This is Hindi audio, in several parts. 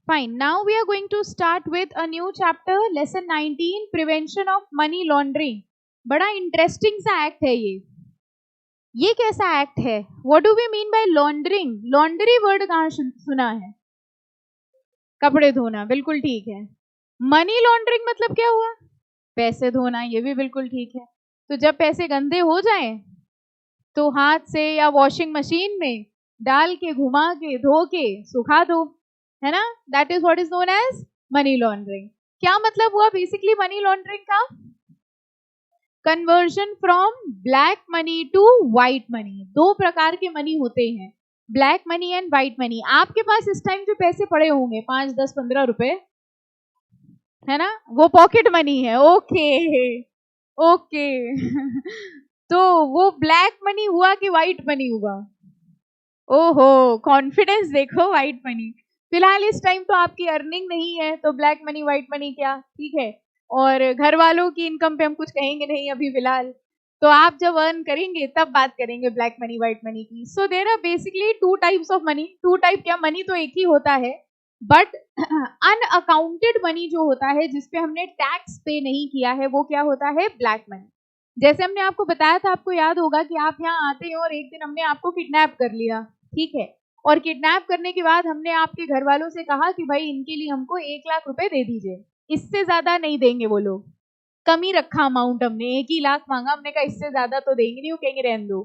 Fine. Now we are going to start with a new chapter, lesson 19, prevention of money laundering. बड़ा इंटरेस्टिंग सा एक्ट है ये कैसा एक्ट है? What do we mean by laundering? Laundry word कहाँ सुना है? कपड़े धोना, बिल्कुल ठीक है. मनी लॉन्ड्रिंग मतलब क्या हुआ? पैसे धोना, ये भी बिल्कुल ठीक है. तो जब पैसे गंदे हो जाएं तो हाथ से या वॉशिंग मशीन में डाल के घुमा के धो के सुखा दो, है ना? That is what is known as money laundering. क्या मतलब हुआ बेसिकली मनी लॉन्ड्रिंग का? Conversion from black money to white money. दो प्रकार के मनी होते हैं, black money and white money. आपके पास इस टाइम जो पैसे पड़े होंगे 5, 10, 15 रुपए, है ना, वो पॉकेट मनी है. ओके ओके तो वो ब्लैक मनी हुआ कि व्हाइट मनी हुआ? ओहो, कॉन्फिडेंस देखो. White money. फिलहाल इस टाइम तो आपकी अर्निंग नहीं है, तो ब्लैक मनी व्हाइट मनी क्या, ठीक है. और घर वालों की इनकम पे हम कुछ कहेंगे नहीं अभी फिलहाल. तो आप जब अर्न करेंगे तब बात करेंगे ब्लैक मनी व्हाइट मनी की. So there are basically two types of money. Two type क्या, मनी तो एक ही होता है, बट अनअकाउंटेड मनी जो होता है जिसपे हमने टैक्स पे नहीं किया है, वो क्या होता है? Black money. जैसे हमने आपको बताया था, आपको याद होगा कि आप यहाँ आते हो और एक दिन हमने आपको किडनैप कर लिया, ठीक है. और किडनैप करने के बाद हमने आपके घर वालों से कहा कि भाई इनके लिए हमको 1 लाख रुपए दे दीजिए, इससे ज्यादा नहीं देंगे. वो लोग कम ही रखा अमाउंट, हमने 1 ही लाख मांगा. हमने कहा इससे ज्यादा तो देंगे नहीं, वो कहेंगे रहने दो.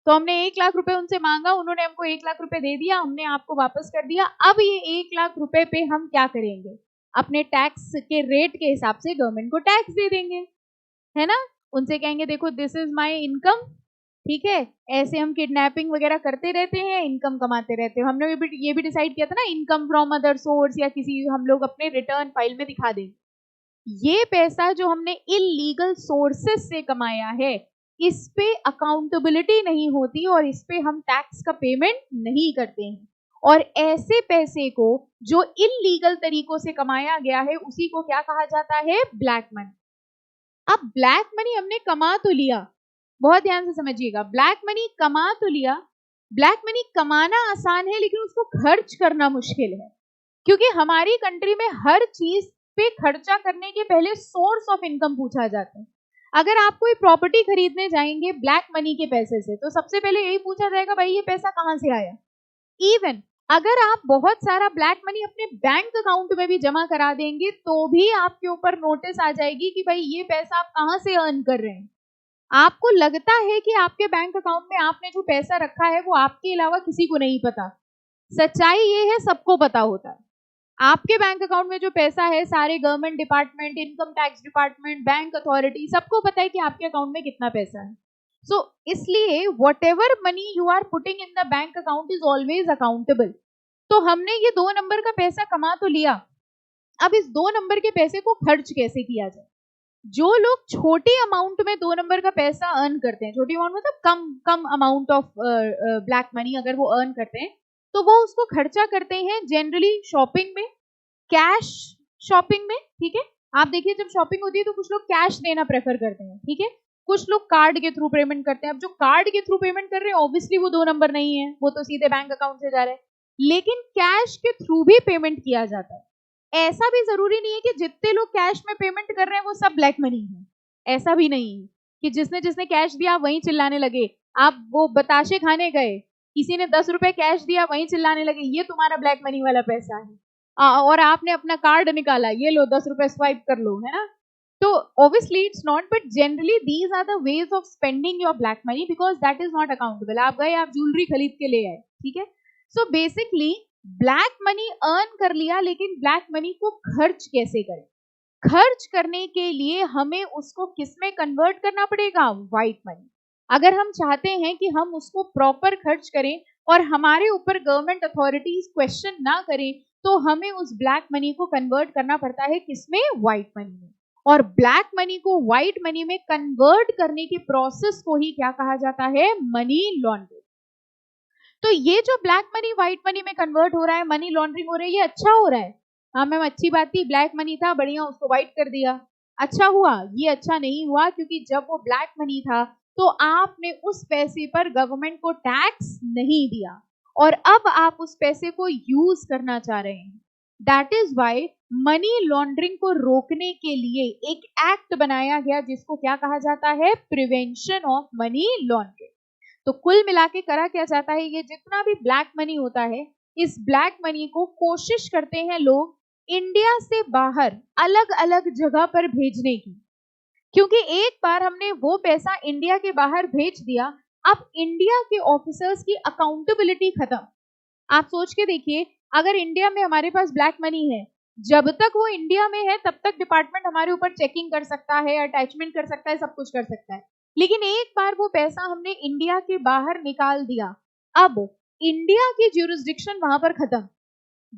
तो हमने 1 लाख रुपए उनसे मांगा, उन्होंने हमको 1 लाख रुपए दे दिया, हमने आपको वापस कर दिया. अब ये 1 लाख रुपए पे हम क्या करेंगे? अपने टैक्स के रेट के हिसाब से गवर्नमेंट को टैक्स दे देंगे, है ना. उनसे कहेंगे देखो दिस इज माय इनकम, ठीक है. ऐसे हम किडनैपिंग वगैरह करते रहते हैं, इनकम कमाते रहते हैं. हमने ये भी डिसाइड किया था ना, इनकम फ्रॉम अदर सोर्स या किसी, हम लोग अपने रिटर्न फाइल में दिखा दें. ये पैसा जो हमने इलीगल सोर्सेस से कमाया है, इस पे अकाउंटेबिलिटी नहीं होती और इस पे हम टैक्स का पेमेंट नहीं करते हैं. और ऐसे पैसे को जो इलीगल तरीकों से कमाया गया है, उसी को क्या कहा जाता है? Black money. अब ब्लैक मनी हमने कमा तो लिया, बहुत ध्यान से समझिएगा, ब्लैक मनी कमा तो लिया. ब्लैक मनी कमाना आसान है लेकिन उसको खर्च करना मुश्किल है, क्योंकि हमारी कंट्री में हर चीज पे खर्चा करने के पहले सोर्स ऑफ इनकम पूछा जाता है. अगर आप कोई प्रॉपर्टी खरीदने जाएंगे ब्लैक मनी के पैसे से, तो सबसे पहले यही पूछा जाएगा भाई ये पैसा कहां से आया. इवन अगर आप बहुत सारा ब्लैक मनी अपने बैंक अकाउंट में भी जमा करा देंगे तो भी आपके ऊपर नोटिस आ जाएगी कि भाई ये पैसा आप कहां से अर्न कर रहे हैं. आपको लगता है कि आपके बैंक अकाउंट में आपने जो पैसा रखा है वो आपके अलावा किसी को नहीं पता. सच्चाई ये है, सबको पता होता है. आपके बैंक अकाउंट में जो पैसा है, सारे government department, income tax department, bank authority, सबको पता है कि आपके अकाउंट में कितना पैसा है. सो इसलिए whatever money you are putting in the bank account is always accountable. तो हमने ये 2 नंबर का पैसा कमा तो लिया, अब इस 2 नंबर के पैसे को खर्च कैसे किया जाए. जो लोग छोटी अमाउंट में 2 नंबर का पैसा अर्न करते हैं, छोटी अमाउंट मतलब कम कम अमाउंट ऑफ ब्लैक मनी अगर वो अर्न करते हैं, तो वो उसको खर्चा करते हैं जनरली शॉपिंग में, कैश शॉपिंग में, ठीक है. आप देखिए जब शॉपिंग होती है तो कुछ लोग कैश देना प्रेफर करते हैं, ठीक है. कुछ लोग कार्ड के थ्रू पेमेंट करते हैं. अब जो कार्ड के थ्रू पेमेंट कर रहे हैं ऑब्वियसली वो 2 नंबर नहीं है, वो तो सीधे बैंक अकाउंट से जा रहे हैं. लेकिन कैश के थ्रू भी पेमेंट किया जाता है. ऐसा भी जरूरी नहीं है कि जितने लोग कैश में पेमेंट कर रहे हैं वो सब ब्लैक मनी है. ऐसा भी नहीं है कि जिसने जिसने कैश दिया वहीं चिल्लाने लगे. आप वो बताशे खाने गए, किसी ने 10 रुपए कैश दिया, वहीं चिल्लाने लगे ये तुम्हारा ब्लैक मनी वाला पैसा है. और आपने अपना कार्ड निकाला, ये लो 10 रुपए स्वाइप कर लो, है ना. तो obviously it's not, but generally these are the ways of spending your black money because that is not accountable. आप गए, आप ज्वेलरी खरीद के ले आए, ठीक है. So basically black money earn कर लिया, लेकिन ब्लैक मनी को खर्च कैसे करें? खर्च करने के लिए हमें उसको किस में कन्वर्ट करना पड़ेगा? White money. अगर हम चाहते हैं कि हम उसको प्रॉपर खर्च करें और हमारे ऊपर गवर्नमेंट अथॉरिटीज क्वेश्चन ना करें, तो हमें उस ब्लैक मनी को कन्वर्ट करना पड़ता है किसमें? व्हाइट मनी में. और ब्लैक मनी को व्हाइट मनी में कन्वर्ट करने के प्रोसेस को ही क्या कहा जाता है? Money laundering. तो ये जो ब्लैक मनी व्हाइट मनी में कन्वर्ट हो रहा है, मनी लॉन्ड्रिंग हो रही है, ये अच्छा हो रहा है. हाँ मैम अच्छी बात थी, ब्लैक मनी था बढ़िया, उसको व्हाइट कर दिया, अच्छा हुआ. ये अच्छा नहीं हुआ, क्योंकि जब वो ब्लैक मनी था तो आपने उस पैसे पर गवर्नमेंट को टैक्स नहीं दिया. और अब आप उस पैसे को यूज करना चाह रहे हैं। That is why money laundering को रोकने के लिए एक एक्ट बनाया गया जिसको क्या कहा जाता है, प्रिवेंशन ऑफ मनी लॉन्ड्रिंग। तो कुल मिला के करा क्या जाता है, ये जितना भी ब्लैक मनी होता है, इस ब्लैक मनी को कोशिश करते हैं लोग इंडिया से बाहर अलग अलग जगह पर भेजने की, क्योंकि एक बार हमने वो पैसा इंडिया के बाहर भेज दिया, अब इंडिया के ऑफिसर्स की अकाउंटेबिलिटी खत्म। आप सोच के देखिए, अगर इंडिया में हमारे पास ब्लैक मनी है, जब तक वो इंडिया में है तब तक डिपार्टमेंट हमारे ऊपर चेकिंग कर सकता है, अटैचमेंट कर सकता है, सब कुछ कर सकता है। लेकिन एक बार वो पैसा हमने इंडिया के बाहर निकाल दिया, अब इंडिया की ज्यूरिसडिक्शन वहां पर खत्म।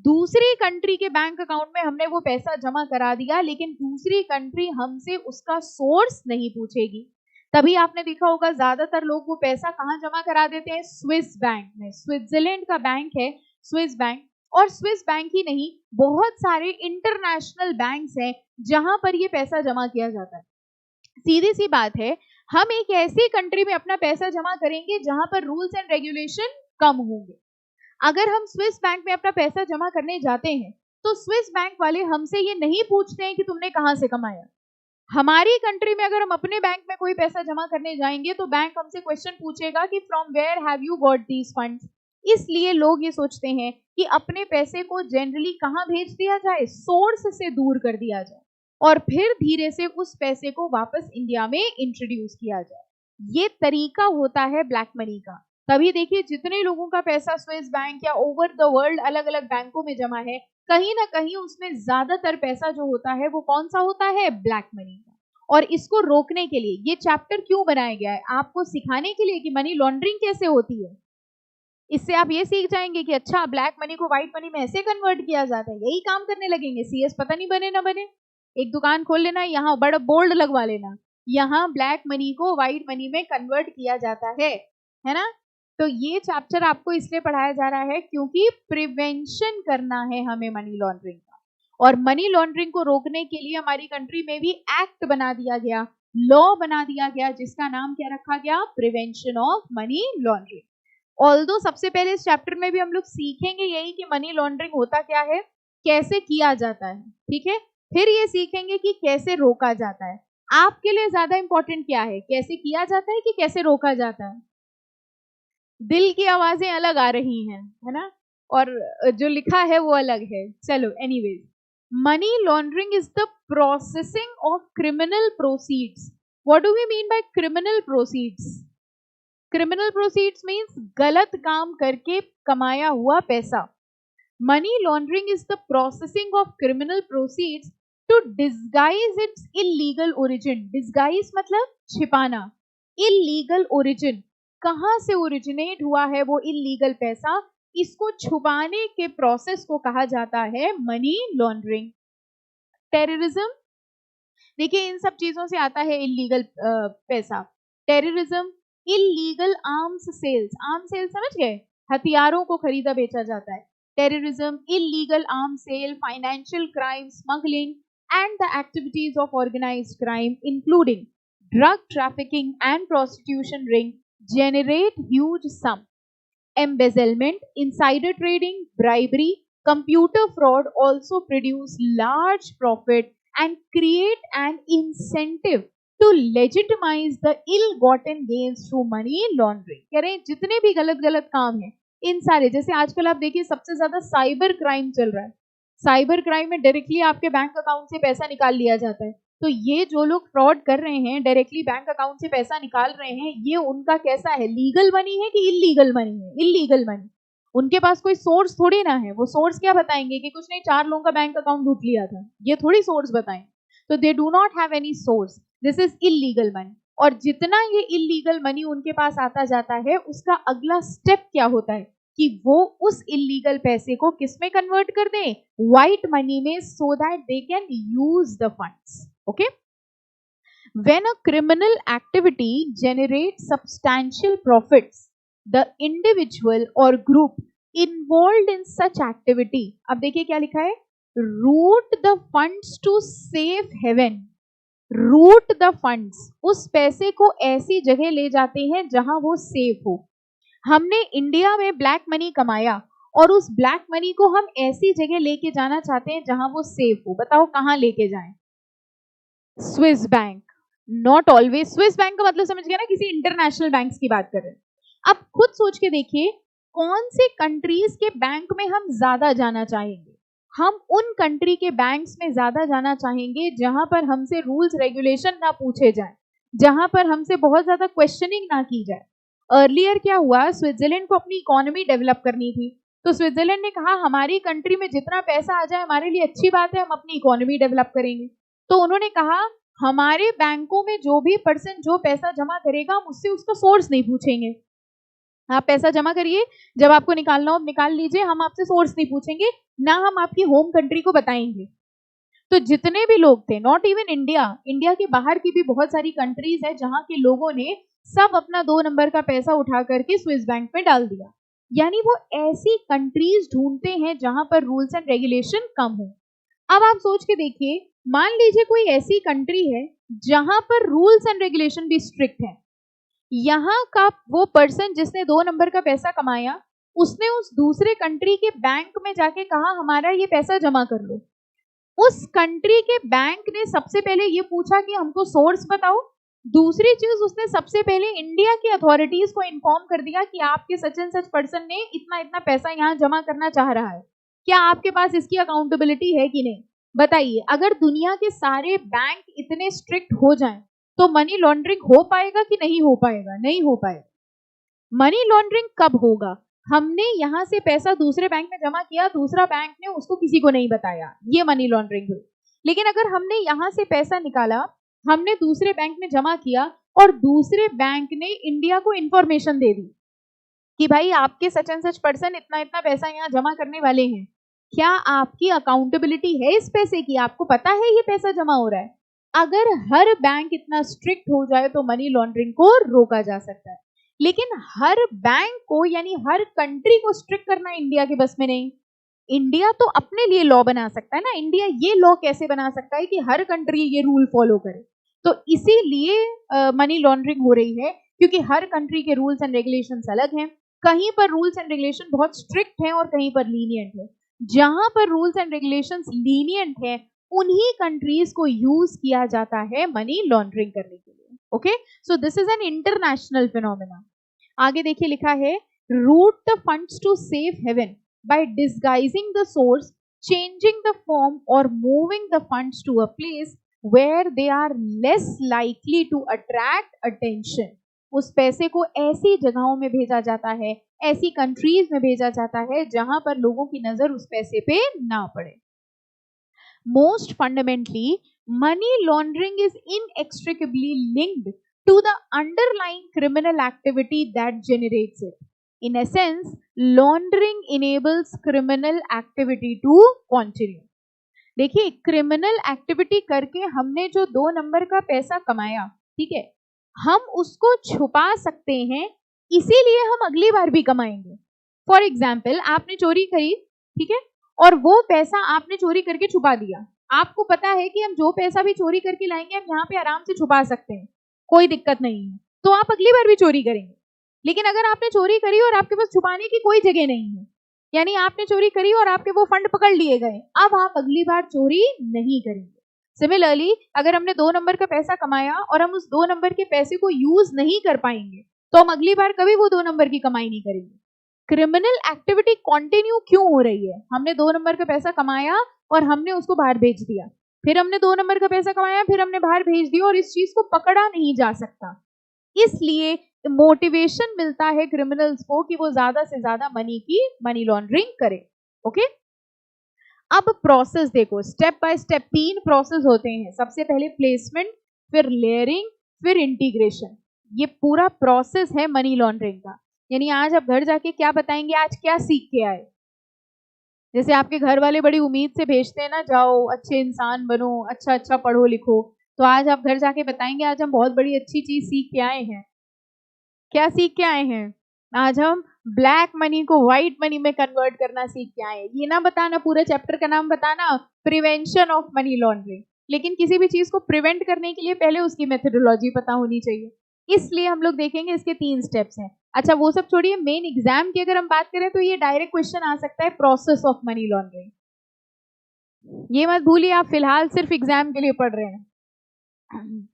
दूसरी कंट्री के बैंक अकाउंट में हमने वो पैसा जमा करा दिया, लेकिन दूसरी कंट्री हमसे उसका सोर्स नहीं पूछेगी। तभी आपने देखा होगा ज्यादातर लोग वो पैसा कहाँ जमा करा देते हैं, स्विस बैंक में। स्विट्जरलैंड का बैंक है स्विस बैंक, और स्विस बैंक ही नहीं, बहुत सारे इंटरनेशनल बैंक्स हैं जहां पर ये पैसा जमा किया जाता है। सीधी सी बात है, हम एक ऐसी कंट्री में अपना पैसा जमा करेंगे जहां पर रूल्स एंड रेगुलेशन कम होंगे। अगर हम स्विस बैंक में अपना पैसा जमा करने जाते हैं तो स्विस बैंक वाले हमसे ये नहीं पूछते हैं कि तुमने कहां से कमाया। हमारी कंट्री में अगर हम अपने बैंक में कोई पैसा जमा करने जाएंगे तो बैंक हमसे क्वेश्चन पूछेगा कि from where have you got these funds. इसलिए लोग ये सोचते हैं कि अपने पैसे को जनरली कहां भेज दिया जाए, सोर्स से दूर कर दिया जाए, और फिर धीरे से उस पैसे को वापस इंडिया में इंट्रोड्यूस किया जाए। ये तरीका होता है ब्लैक मनी का। तभी देखिए, जितने लोगों का पैसा स्विस बैंक या ओवर द वर्ल्ड अलग अलग बैंकों में जमा है, कहीं ना कहीं उसमें ज्यादातर पैसा जो होता है वो कौन सा होता है, ब्लैक मनी का। और इसको रोकने के लिए ये चैप्टर क्यों बनाया गया है, आपको सिखाने के लिए कि मनी लॉन्ड्रिंग कैसे होती है। इससे आप ये सीख जाएंगे कि अच्छा, ब्लैक मनी को व्हाइट मनी में ऐसे कन्वर्ट किया जाता है, यही काम करने लगेंगे। सीएस पता नहीं बने ना बने, एक दुकान खोल लेना, यहाँ बड़ा बोल्ड लगवा लेना, यहाँ ब्लैक मनी को व्हाइट मनी में कन्वर्ट किया जाता है ना। तो ये चैप्टर आपको इसलिए पढ़ाया जा रहा है क्योंकि प्रिवेंशन करना है हमें मनी लॉन्ड्रिंग का, और मनी लॉन्ड्रिंग को रोकने के लिए हमारी कंट्री में भी एक्ट बना दिया गया, लॉ बना दिया गया, जिसका नाम क्या रखा गया, prevention of money laundering. Although सबसे पहले इस चैप्टर में भी हम लोग सीखेंगे यही कि मनी लॉन्ड्रिंग होता क्या है, कैसे किया जाता है, ठीक है। फिर ये सीखेंगे कि कैसे रोका जाता है। आपके लिए ज्यादा इंपॉर्टेंट क्या है, कैसे किया जाता है कि कैसे रोका जाता है? दिल की आवाजें अलग आ रही हैं, है ना, और जो लिखा है वो अलग है। चलो, anyways, money laundering is the processing of criminal proceeds. What do we mean by criminal proceeds? Criminal proceeds means गलत काम करके कमाया हुआ पैसा। Money laundering is the processing of criminal proceeds to disguise its illegal origin. Disguise मतलब छिपाना, इलीगल ओरिजिन, कहां से ओरिजिनेट हुआ है वो इलीगल पैसा, इसको छुपाने के प्रोसेस को कहा जाता है मनी लॉन्ड्रिंग। टेररिज्म, देखिए इन सब चीजों से आता है इलीगल पैसा। Terrorism, illegal arms sales, arm sale समझ गए, हथियारों को खरीदा बेचा जाता है। Terrorism, illegal arm sale, financial crime, smuggling and the activities of organised crime including drug trafficking and prostitution ring generate huge sum. Embezzlement, insider trading, bribery, computer fraud also produce large profit and create an incentive to legitimize the ill-gotten gains through money laundering. कह रहे हैं जितने भी गलत गलत काम हैं, इन सारे, जैसे आजकल आप देखिए सबसे ज्यादा साइबर क्राइम चल रहा है। साइबर क्राइम में डायरेक्टली आपके बैंक अकाउंट से पैसा निकाल लिया जाता है। तो ये जो लोग फ्रॉड कर रहे हैं, डायरेक्टली बैंक अकाउंट से पैसा निकाल रहे हैं, ये उनका कैसा है, लीगल मनी है कि इलीगल मनी है? Illegal money. उनके पास कोई सोर्स थोड़ी ना है। वो सोर्स क्या बताएंगे कि कुछ नहीं, 4 लोगों का बैंक अकाउंट लूट लिया था, ये थोड़ी सोर्स बताएं। तो they do not have any source, this is illegal money. और जितना ये इलीगल मनी उनके पास आता जाता है, उसका अगला स्टेप क्या होता है कि वो उस इलीगल पैसे को किस में कन्वर्ट कर दें, व्हाइट मनी में, so that they can use the funds. Okay? When a criminal activity generates substantial profits, the individual or group involved in such activity, अब देखिए क्या लिखा है, route the funds to safe haven. route the funds, उस पैसे को ऐसी जगह ले जाते हैं जहां वो सेफ हो। हमने इंडिया में ब्लैक मनी कमाया और उस ब्लैक मनी को हम ऐसी जगह लेके जाना चाहते हैं जहां वो सेफ हो। बताओ कहां लेके जाएं? Swiss bank. Not always. Swiss bank का मतलब समझ गया ना, किसी इंटरनेशनल बैंक्स की बात कर रहे हैं। अब खुद सोच के देखिए कौन से कंट्रीज के बैंक में हम ज्यादा जाना चाहेंगे। हम उन कंट्री के बैंक्स में ज्यादा जाना चाहेंगे जहां पर हमसे रूल्स रेगुलेशन ना पूछे जाए, जहां पर हमसे बहुत ज्यादा क्वेश्चनिंग ना की जाए। अर्लियर क्या हुआ, स्विट्जरलैंड को अपनी इकोनॉमी डेवलप करनी थी, तो स्विट्जरलैंड ने कहा हमारी कंट्री में जितना पैसा आ जाए हमारे लिए अच्छी बात है, हम अपनी इकोनॉमी डेवलप करेंगे। तो उन्होंने कहा हमारे बैंकों में जो भी पर्सन जो पैसा जमा करेगा हम उससे उसका सोर्स नहीं पूछेंगे। आप पैसा जमा करिए, जब आपको निकालना हो निकाल लीजिए, हम आपसे सोर्स नहीं पूछेंगे, ना हम आपकी होम कंट्री को बताएंगे। तो जितने भी लोग थे, नॉट इवन इंडिया, इंडिया के बाहर की भी बहुत सारी कंट्रीज है जहां के लोगों ने सब अपना 2 नंबर का पैसा उठा करके स्विस बैंक में डाल दिया। यानी वो ऐसी कंट्रीज ढूंढते हैं जहां पर रूल्स एंड रेगुलेशन कम हो। अब आप सोच के देखिए, मान लीजिए कोई ऐसी कंट्री है जहां पर रूल्स एंड रेगुलेशन भी स्ट्रिक्ट है। यहाँ का वो पर्सन जिसने 2 नंबर का पैसा कमाया, उसने उस दूसरे कंट्री के बैंक में जाके कहा हमारा ये पैसा जमा कर लो। उस कंट्री के बैंक ने सबसे पहले ये पूछा कि हमको सोर्स बताओ। दूसरी चीज, उसने सबसे पहले इंडिया की अथॉरिटीज को इन्फॉर्म कर दिया कि आपके सच एंड सच पर्सन ने इतना इतना पैसा यहाँ जमा करना चाह रहा है, क्या आपके पास इसकी अकाउंटेबिलिटी है कि नहीं? बताइए, अगर दुनिया के सारे बैंक इतने स्ट्रिक्ट हो जाएं तो मनी लॉन्ड्रिंग हो पाएगा कि नहीं हो पाएगा? नहीं हो पाएगा। मनी लॉन्ड्रिंग कब होगा? हमने यहां से पैसा दूसरे बैंक में जमा किया, दूसरा बैंक ने उसको किसी को नहीं बताया, ये मनी लॉन्ड्रिंग हुई। लेकिन अगर हमने यहां से पैसा निकाला, हमने दूसरे बैंक में जमा किया और दूसरे बैंक ने इंडिया को इंफॉर्मेशन दे दी कि भाई आपके सच एंड सच पर्सन इतना इतना पैसा यहाँ जमा करने वाले हैं, क्या आपकी अकाउंटेबिलिटी है इस पैसे की? आपको पता है ये पैसा जमा हो रहा है? अगर हर बैंक इतना स्ट्रिक्ट हो जाए तो मनी लॉन्ड्रिंग को रोका जा सकता है। लेकिन हर बैंक को यानी हर कंट्री को स्ट्रिक्ट करना इंडिया के बस में नहीं। इंडिया तो अपने लिए लॉ बना सकता है ना, इंडिया ये लॉ कैसे बना सकता है कि हर कंट्री ये रूल फॉलो करे? तो इसीलिए मनी लॉन्ड्रिंग हो रही है, क्योंकि हर कंट्री के रूल्स एंड रेगुलेशंस अलग हैं। कहीं पर रूल्स एंड रेगुलेशन बहुत स्ट्रिक्ट हैं और कहीं पर लीनियंट है। जहां पर रूल्स एंड रेगुलेशंस लीनियंट है, उन्हीं कंट्रीज को यूज किया जाता है मनी लॉन्ड्रिंग करने के लिए। Okay, so this is an international phenomena. आगे देखिए लिखा है, route the funds to safe haven by disguising the source, changing the form और moving the funds to a place where they are less likely to attract attention. उस पैसे को ऐसी जगहों में भेजा जाता है, ऐसी कंट्रीज में भेजा जाता है जहां पर लोगों की नजर उस पैसे पे ना पड़े। Most fundamentally, money laundering is inextricably linked to the underlying criminal activity that generates it. In essence, laundering enables criminal activity to continue. देखिए, क्रिमिनल एक्टिविटी करके हमने जो 2 नंबर का पैसा कमाया, ठीक है, हम उसको छुपा सकते हैं, इसीलिए हम अगली बार भी कमाएंगे। फॉर एग्जाम्पल, आपने चोरी करी, ठीक है, और वो पैसा आपने चोरी करके छुपा दिया। आपको पता है कि हम जो पैसा भी चोरी करके लाएंगे हम यहाँ पे आराम से छुपा सकते हैं, कोई दिक्कत नहीं है, तो आप अगली बार भी चोरी करेंगे। लेकिन अगर आपने चोरी करी और आपके पास छुपाने की कोई जगह नहीं है, यानी आपने चोरी करी और आपके वो फंड पकड़ लिए गए, अब आप अगली बार चोरी नहीं करेंगे। सिमिलरली, अगर हमने 2 नंबर का पैसा कमाया और हम उस 2 नंबर के पैसे को यूज नहीं कर पाएंगे, तो हम अगली बार कभी वो 2 नंबर की कमाई नहीं करेंगे। क्रिमिनल एक्टिविटी कंटिन्यू क्यों हो रही है? हमने 2 नंबर का पैसा कमाया और हमने उसको बाहर भेज दिया, फिर हमने 2 नंबर का पैसा कमाया, फिर हमने बाहर भेज दिया और इस चीज को पकड़ा नहीं जा सकता। इसलिए मोटिवेशन मिलता है क्रिमिनल्स को कि वो ज्यादा से ज्यादा मनी लॉन्ड्रिंग करे। ओके, अब प्रोसेस देखो, स्टेप बाय स्टेप 3 प्रोसेस होते हैं। सबसे पहले प्लेसमेंट, फिर लेयरिंग, फिर इंटीग्रेशन। ये पूरा प्रोसेस है मनी लॉन्ड्रिंग का। यानी आज आप घर जाके क्या बताएंगे, आज क्या सीख के आए? जैसे आपके घर वाले बड़ी उम्मीद से भेजते हैं ना, जाओ अच्छे इंसान बनो, अच्छा अच्छा पढ़ो लिखो, तो आज आप घर जाके बताएंगे आज हम बहुत बड़ी अच्छी चीज सीख के आए हैं। क्या सीख के आए हैं? आज हम ब्लैक मनी को व्हाइट मनी में कन्वर्ट करना सीख के आए हैं। ये ना बताना, पूरे चैप्टर का नाम बताना प्रिवेंशन ऑफ मनी लॉन्ड्रिंग। लेकिन किसी भी चीज को प्रिवेंट करने के लिए पहले उसकी मेथोडोलॉजी पता होनी चाहिए। इसलिए हम लोग देखेंगे इसके 3 स्टेप्स हैं। अच्छा वो सब छोड़िए, मेन एग्जाम की अगर हम बात करें तो ये डायरेक्ट क्वेश्चन आ सकता है प्रोसेस ऑफ मनी लॉन्ड्रिंग। ये मत भूलिए आप फिलहाल सिर्फ एग्जाम के लिए पढ़ रहे हैं।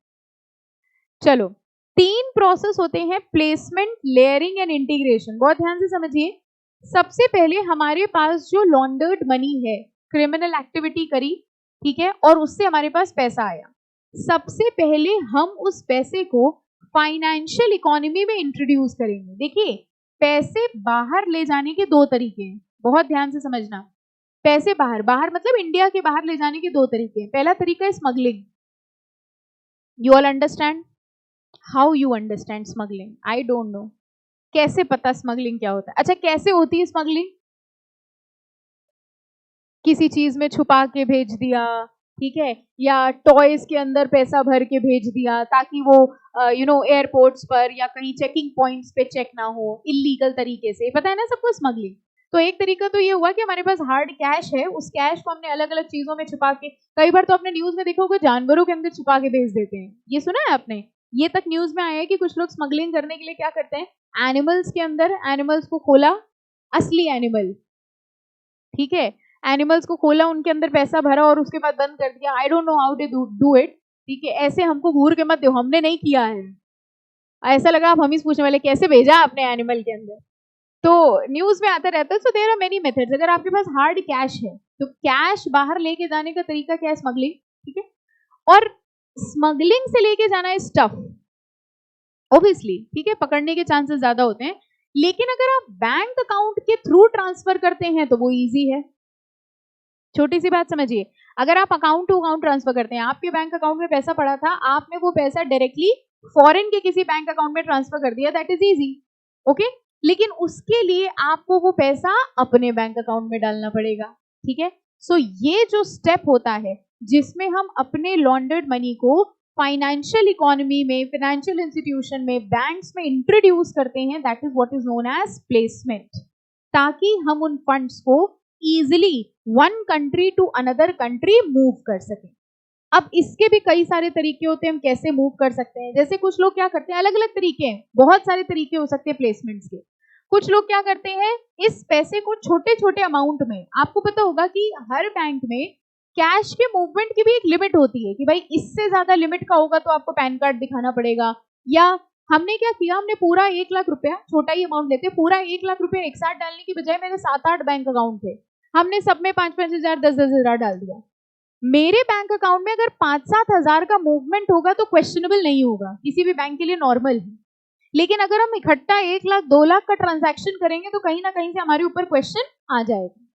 चलो, 3 प्रोसेस होते हैं, प्लेसमेंट, लेयरिंग एंड इंटीग्रेशन। बहुत ध्यान से समझिए। सबसे पहले हमारे पास जो लॉन्डर्ड मनी है, क्रिमिनल एक्टिविटी करी, ठीक है, और उससे हमारे पास पैसा आया, सबसे पहले हम उस पैसे को फाइनेंशियल इकोनॉमी में इंट्रोड्यूस करेंगे। देखिए, पैसे बाहर ले जाने के 2 तरीके हैं, बहुत ध्यान से समझना। पैसे बाहर मतलब इंडिया के बाहर ले जाने के 2 तरीके हैं। पहला तरीका है smuggling. You all understand? How you understand smuggling? I don't know. कैसे पता स्मगलिंग क्या होता है? अच्छा, कैसे होती है स्मगलिंग? किसी चीज में छुपा के भेज दिया, ठीक है, या टॉयज के अंदर पैसा भर के भेज दिया ताकि वो एयरपोर्ट्स पर या कहीं चेकिंग पॉइंट्स पे चेक ना हो, इलीगल तरीके से। पता है ना सबको स्मगलिंग। तो एक तरीका तो ये हुआ कि हमारे पास हार्ड कैश है, उस कैश को हमने अलग अलग चीजों में छुपा के, कई बार तो आपने न्यूज में देखा होगा जानवरों के अंदर छुपा के भेज देते हैं। ये सुना है आपने? ये तक न्यूज में आया है कि कुछ लोग स्मगलिंग करने के लिए क्या करते हैं, एनिमल्स के अंदर, एनिमल्स को खोला, असली एनिमल, ठीक है, एनिमल्स को खोला, उनके अंदर पैसा भरा और उसके बाद बंद कर दिया। I don't know how they do it, ठीक है। ऐसे हमको घूर के मत दो, हमने नहीं किया है। ऐसा लगा आप हम ही पूछने वाले कैसे भेजा आपने एनिमल के अंदर। तो न्यूज में आता रहता है। So there are many methods. अगर आपके पास हार्ड कैश है तो कैश बाहर लेके जाने का तरीका क्या है? स्मगलिंग, ठीक है। और स्मगलिंग से लेके जाना है स्टफ, ऑब्वियसली, ठीक है, पकड़ने के चांसेस ज्यादा होते हैं। लेकिन अगर आप बैंक अकाउंट के थ्रू ट्रांसफर करते हैं तो वो इजी है। छोटी सी बात समझिए, अगर आप अकाउंट टू अकाउंट ट्रांसफर करते हैं, आपके बैंक अकाउंट में पैसा पड़ा था, आपने वो पैसा डायरेक्टली फॉरेन के किसी बैंक अकाउंट में ट्रांसफर कर दिया, दैट इज इजी, ओके। लेकिन उसके लिए आपको वो पैसा अपने बैंक अकाउंट में डालना पड़ेगा, ठीक है। सो ये जो स्टेप होता है जिसमें हम अपने लॉन्डर्ड मनी को फाइनेंशियल इकोनॉमी में, फाइनेंशियल इंस्टीट्यूशन में, बैंक्स में इंट्रोड्यूस करते हैं, that is what is known as placement, ताकि हम उन फंड्स को easily one country to another country move कर सकें। अब इसके भी कई सारे तरीके होते हैं, हम कैसे मूव कर सकते हैं। जैसे कुछ लोग क्या करते हैं, अलग अलग तरीके हैं, बहुत सारे तरीके हो सकते हैं प्लेसमेंट्स के। कुछ लोग क्या करते हैं, इस पैसे को छोटे छोटे अमाउंट में, आपको पता होगा कि हर बैंक में कैश के मूवमेंट की भी एक लिमिट होती है कि भाई इससे ज्यादा लिमिट का होगा तो आपको पैन कार्ड दिखाना पड़ेगा। या हमने क्या किया, हमने पूरा 1 लाख रुपया, छोटा ही अमाउंट लेते, पूरा 1 लाख रुपया एक साथ डालने की बजाय मेरे 7-8 बैंक अकाउंट थे, हमने सब में 5-5 हजार 10-10 हजार डाल दिया। मेरे बैंक अकाउंट में अगर 5-7 हजार का मूवमेंट होगा तो क्वेश्चनेबल नहीं होगा, किसी भी बैंक के लिए नॉर्मल है। लेकिन अगर हम इकट्ठा 1 लाख 2 लाख का ट्रांजैक्शन करेंगे तो कहीं ना कहीं से हमारे ऊपर क्वेश्चन आ जाएगा।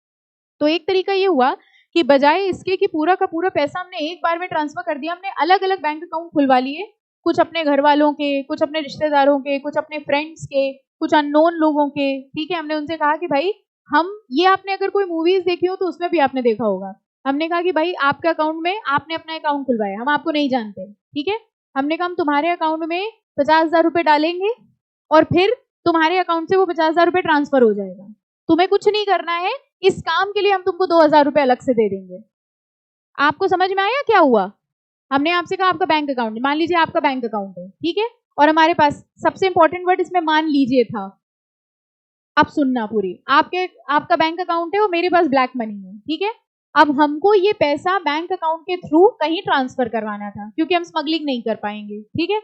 तो एक तरीका ये हुआ कि बजाय इसके कि पूरा का पूरा पैसा हमने एक बार में ट्रांसफर कर दिया, हमने अलग अलग बैंक अकाउंट खुलवा लिए, कुछ अपने घर वालों के, कुछ अपने रिश्तेदारों के, कुछ अपने फ्रेंड्स के, कुछ अननोन लोगों के, ठीक है। हमने उनसे कहा कि भाई हम, ये आपने अगर कोई मूवीज देखी हो तो उसमें भी आपने देखा होगा, हमने कहा कि भाई आपके अकाउंट में, आपने अपना अकाउंट खुलवाया, हम आपको नहीं जानते, ठीक है, हमने कहा हम तुम्हारे अकाउंट में 50,000 रुपए डालेंगे और फिर तुम्हारे अकाउंट से वो 50,000 रुपए ट्रांसफर हो जाएगा, तुम्हें कुछ नहीं करना है, इस काम के लिए हम तुमको 2,000 रुपए अलग से दे देंगे। आपको समझ में आया क्या हुआ? हमने आपसे कहा आपका बैंक अकाउंट, मान लीजिए आपका बैंक अकाउंट है, ठीक है, और हमारे पास सबसे इंपॉर्टेंट वर्ड इसमें मान लीजिए था। अब सुनना पूरी, आपका बैंक अकाउंट है और मेरे पास ब्लैक मनी है, ठीक है। अब हमको ये पैसा बैंक अकाउंट के थ्रू कहीं ट्रांसफर करवाना था क्योंकि हम स्मगलिंग नहीं कर पाएंगे, ठीक है।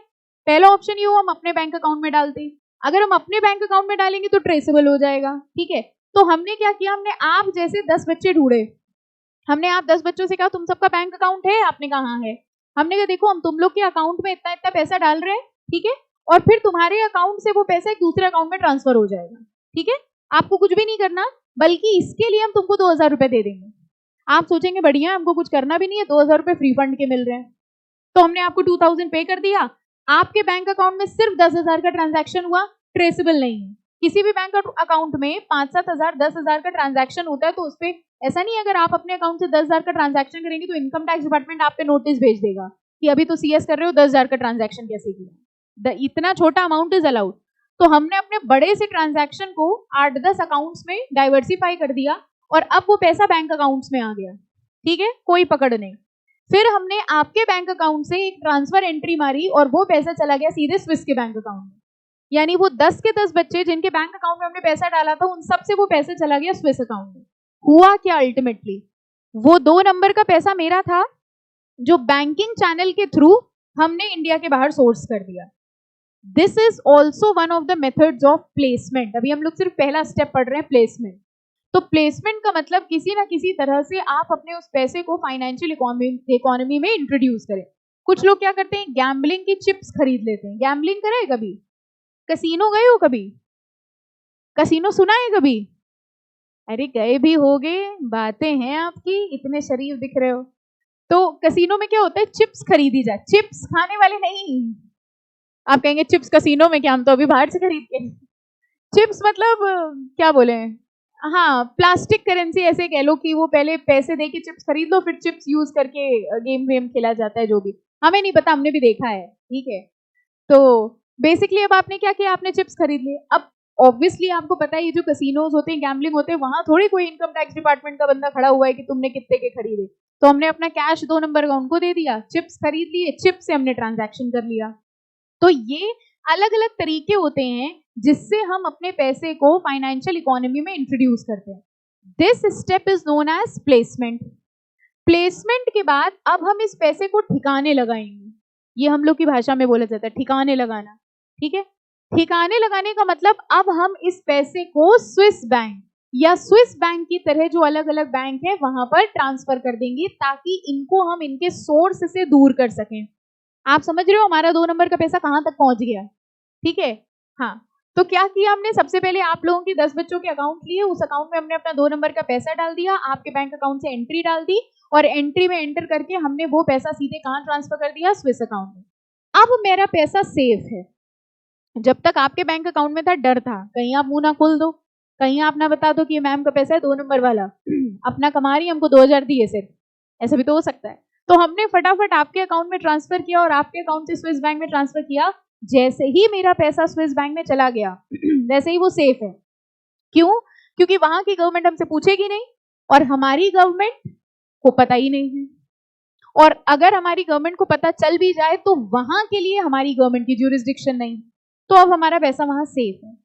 पहला ऑप्शन ये हो, हम अपने बैंक अकाउंट में डालते, अगर हम अपने बैंक अकाउंट में डालेंगे तो ट्रेसेबल हो जाएगा, ठीक है। तो हमने क्या किया, हमने आप जैसे 10 बच्चे ढूंढे, हमने आप 10 बच्चों से कहा तुम सबका बैंक अकाउंट है, आपने कहा हाँ है, हमने कहा देखो हम तुम लोग के अकाउंट में इतना इतना पैसा डाल रहे हैं, ठीक है, और फिर तुम्हारे अकाउंट से वो पैसा एक दूसरे अकाउंट में ट्रांसफर हो जाएगा, ठीक है, आपको कुछ भी नहीं करना, बल्कि इसके लिए हम तुमको 2,000 रुपए दे देंगे। आप सोचेंगे बढ़िया, हमको कुछ करना भी नहीं है, 2,000 रुपए फ्री फंड के मिल रहे हैं। तो हमने आपको 2,000 पे कर दिया, आपके बैंक अकाउंट में सिर्फ 10,000 का ट्रांजैक्शन हुआ, ट्रेसेबल नहीं है। किसी भी बैंक अकाउंट में 5-7 हजार 10,000 का ट्रांजैक्शन होता है तो उस पर ऐसा नहीं है, अगर आप अपने अकाउंट से 10,000 का ट्रांजैक्शन करेंगे तो इनकम टैक्स डिपार्टमेंट आप पे नोटिस भेज देगा कि अभी तो सीएस कर रहे हो, 10,000 का ट्रांजैक्शन कैसे किया, इतना छोटा अमाउंट इज अलाउड। तो हमने अपने बड़े से ट्रांजैक्शन को 8-10 अकाउंट्स में डाइवर्सिफाई कर दिया और अब वो पैसा बैंक अकाउंट्स में आ गया, ठीक है, कोई पकड़ नहीं। फिर हमने आपके बैंक अकाउंट से एक ट्रांसफर एंट्री मारी और वो पैसा चला गया सीधे स्विस के बैंक अकाउंट में। यानी वो 10 के 10 बच्चे जिनके बैंक अकाउंट में हमने पैसा डाला था, उन सबसे वो पैसे चला गया स्विस अकाउंट में। हुआ क्या अल्टीमेटली, वो 2 नंबर का पैसा मेरा था जो बैंकिंग चैनल के थ्रू हमने इंडिया के बाहर सोर्स कर दिया। This is also one of the methods of placement. अभी हम लोग सिर्फ पहला स्टेप पढ़ रहे हैं, प्लेसमेंट। तो प्लेसमेंट का मतलब किसी ना किसी तरह से आप अपने उस पैसे को फाइनेंशियल इकोनॉमी में इंट्रोड्यूस करें। कुछ लोग क्या करते हैं, गैम्बलिंग की चिप्स खरीद लेते हैं। गैम्बलिंग करे कभी? कसीनो गए हो कभी? कसीनो सुना है कभी? अरे गए भी होगे, बातें हैं आपकी, इतने शरीफ दिख रहे हो। तो कसीनो में क्या होता है, चिप्स खरीदी जाए। चिप्स खाने वाले नहीं। आप कहेंगे चिप्स कसीनो में क्या, हम तो अभी बाहर से खरीद के। चिप्स मतलब क्या बोले, हाँ प्लास्टिक करेंसी ऐसे कह लो कि वो पहले पैसे दे के चिप्स खरीद लो, फिर चिप्स यूज करके गेम वेम खेला जाता है, जो भी, हमें नहीं पता, हमने भी देखा है, ठीक है। तो बेसिकली अब आपने क्या किया, आपने चिप्स खरीद लिए। अब ऑब्वियसली आपको पता है ये जो कसीनोज होते हैं, गैम्बलिंग होते हैं, वहां थोड़ी कोई इनकम टैक्स डिपार्टमेंट का बंदा खड़ा हुआ है कि तुमने कितने के खरीदे। तो हमने अपना कैश 2 नंबर का उनको दे दिया, चिप्स खरीद लिए, चिप्स से हमने ट्रांजैक्शन कर लिया। तो ये अलग अलग तरीके होते हैं जिससे हम अपने पैसे को फाइनेंशियल इकोनॉमी में इंट्रोड्यूस करते हैं। This step is known as placement. Placement के बाद अब हम इस पैसे को ठिकाने लगाएंगे। ये हम लोग की भाषा में बोला जाता है ठिकाने लगाना, ठीक है। ठिकाने लगाने का मतलब अब हम इस पैसे को स्विस बैंक या स्विस बैंक की तरह जो अलग अलग बैंक है वहां पर ट्रांसफर कर देंगे, ताकि इनको हम इनके सोर्स से दूर कर सकें। आप समझ रहे हो हमारा 2 नंबर का पैसा कहां तक पहुंच गया, ठीक है। हाँ, तो क्या किया हमने, सबसे पहले आप लोगों के 10 बच्चों के अकाउंट लिए, उस अकाउंट में हमने अपना 2 नंबर का पैसा डाल दिया, आपके बैंक अकाउंट से एंट्री डाल दी, और एंट्री में एंटर करके हमने वो पैसा सीधे कहां ट्रांसफर कर दिया, स्विस अकाउंट में। अब मेरा पैसा सेफ है। जब तक आपके बैंक अकाउंट में था, डर था, कहीं आप मुंह ना खोल दो, कहीं आप ना बता दो कि ये मैम का पैसा है 2 नंबर वाला, अपना कमा रही, हमको 2000 दिए सिर्फ, ऐसा भी तो हो सकता है। तो हमने फटाफट आपके अकाउंट में ट्रांसफर किया और आपके अकाउंट से स्विस बैंक में ट्रांसफर किया। जैसे ही मेरा पैसा स्विस बैंक में चला गया वैसे ही वो सेफ है। क्यों? क्योंकि वहां की गवर्नमेंट हमसे पूछेगी नहीं और हमारी गवर्नमेंट को पता ही नहीं है। और अगर हमारी गवर्नमेंट को पता चल भी जाए तो वहां के लिए हमारी गवर्नमेंट की ज्यूरिसडिक्शन नहीं, तो अब हमारा पैसा वहां सेफ है।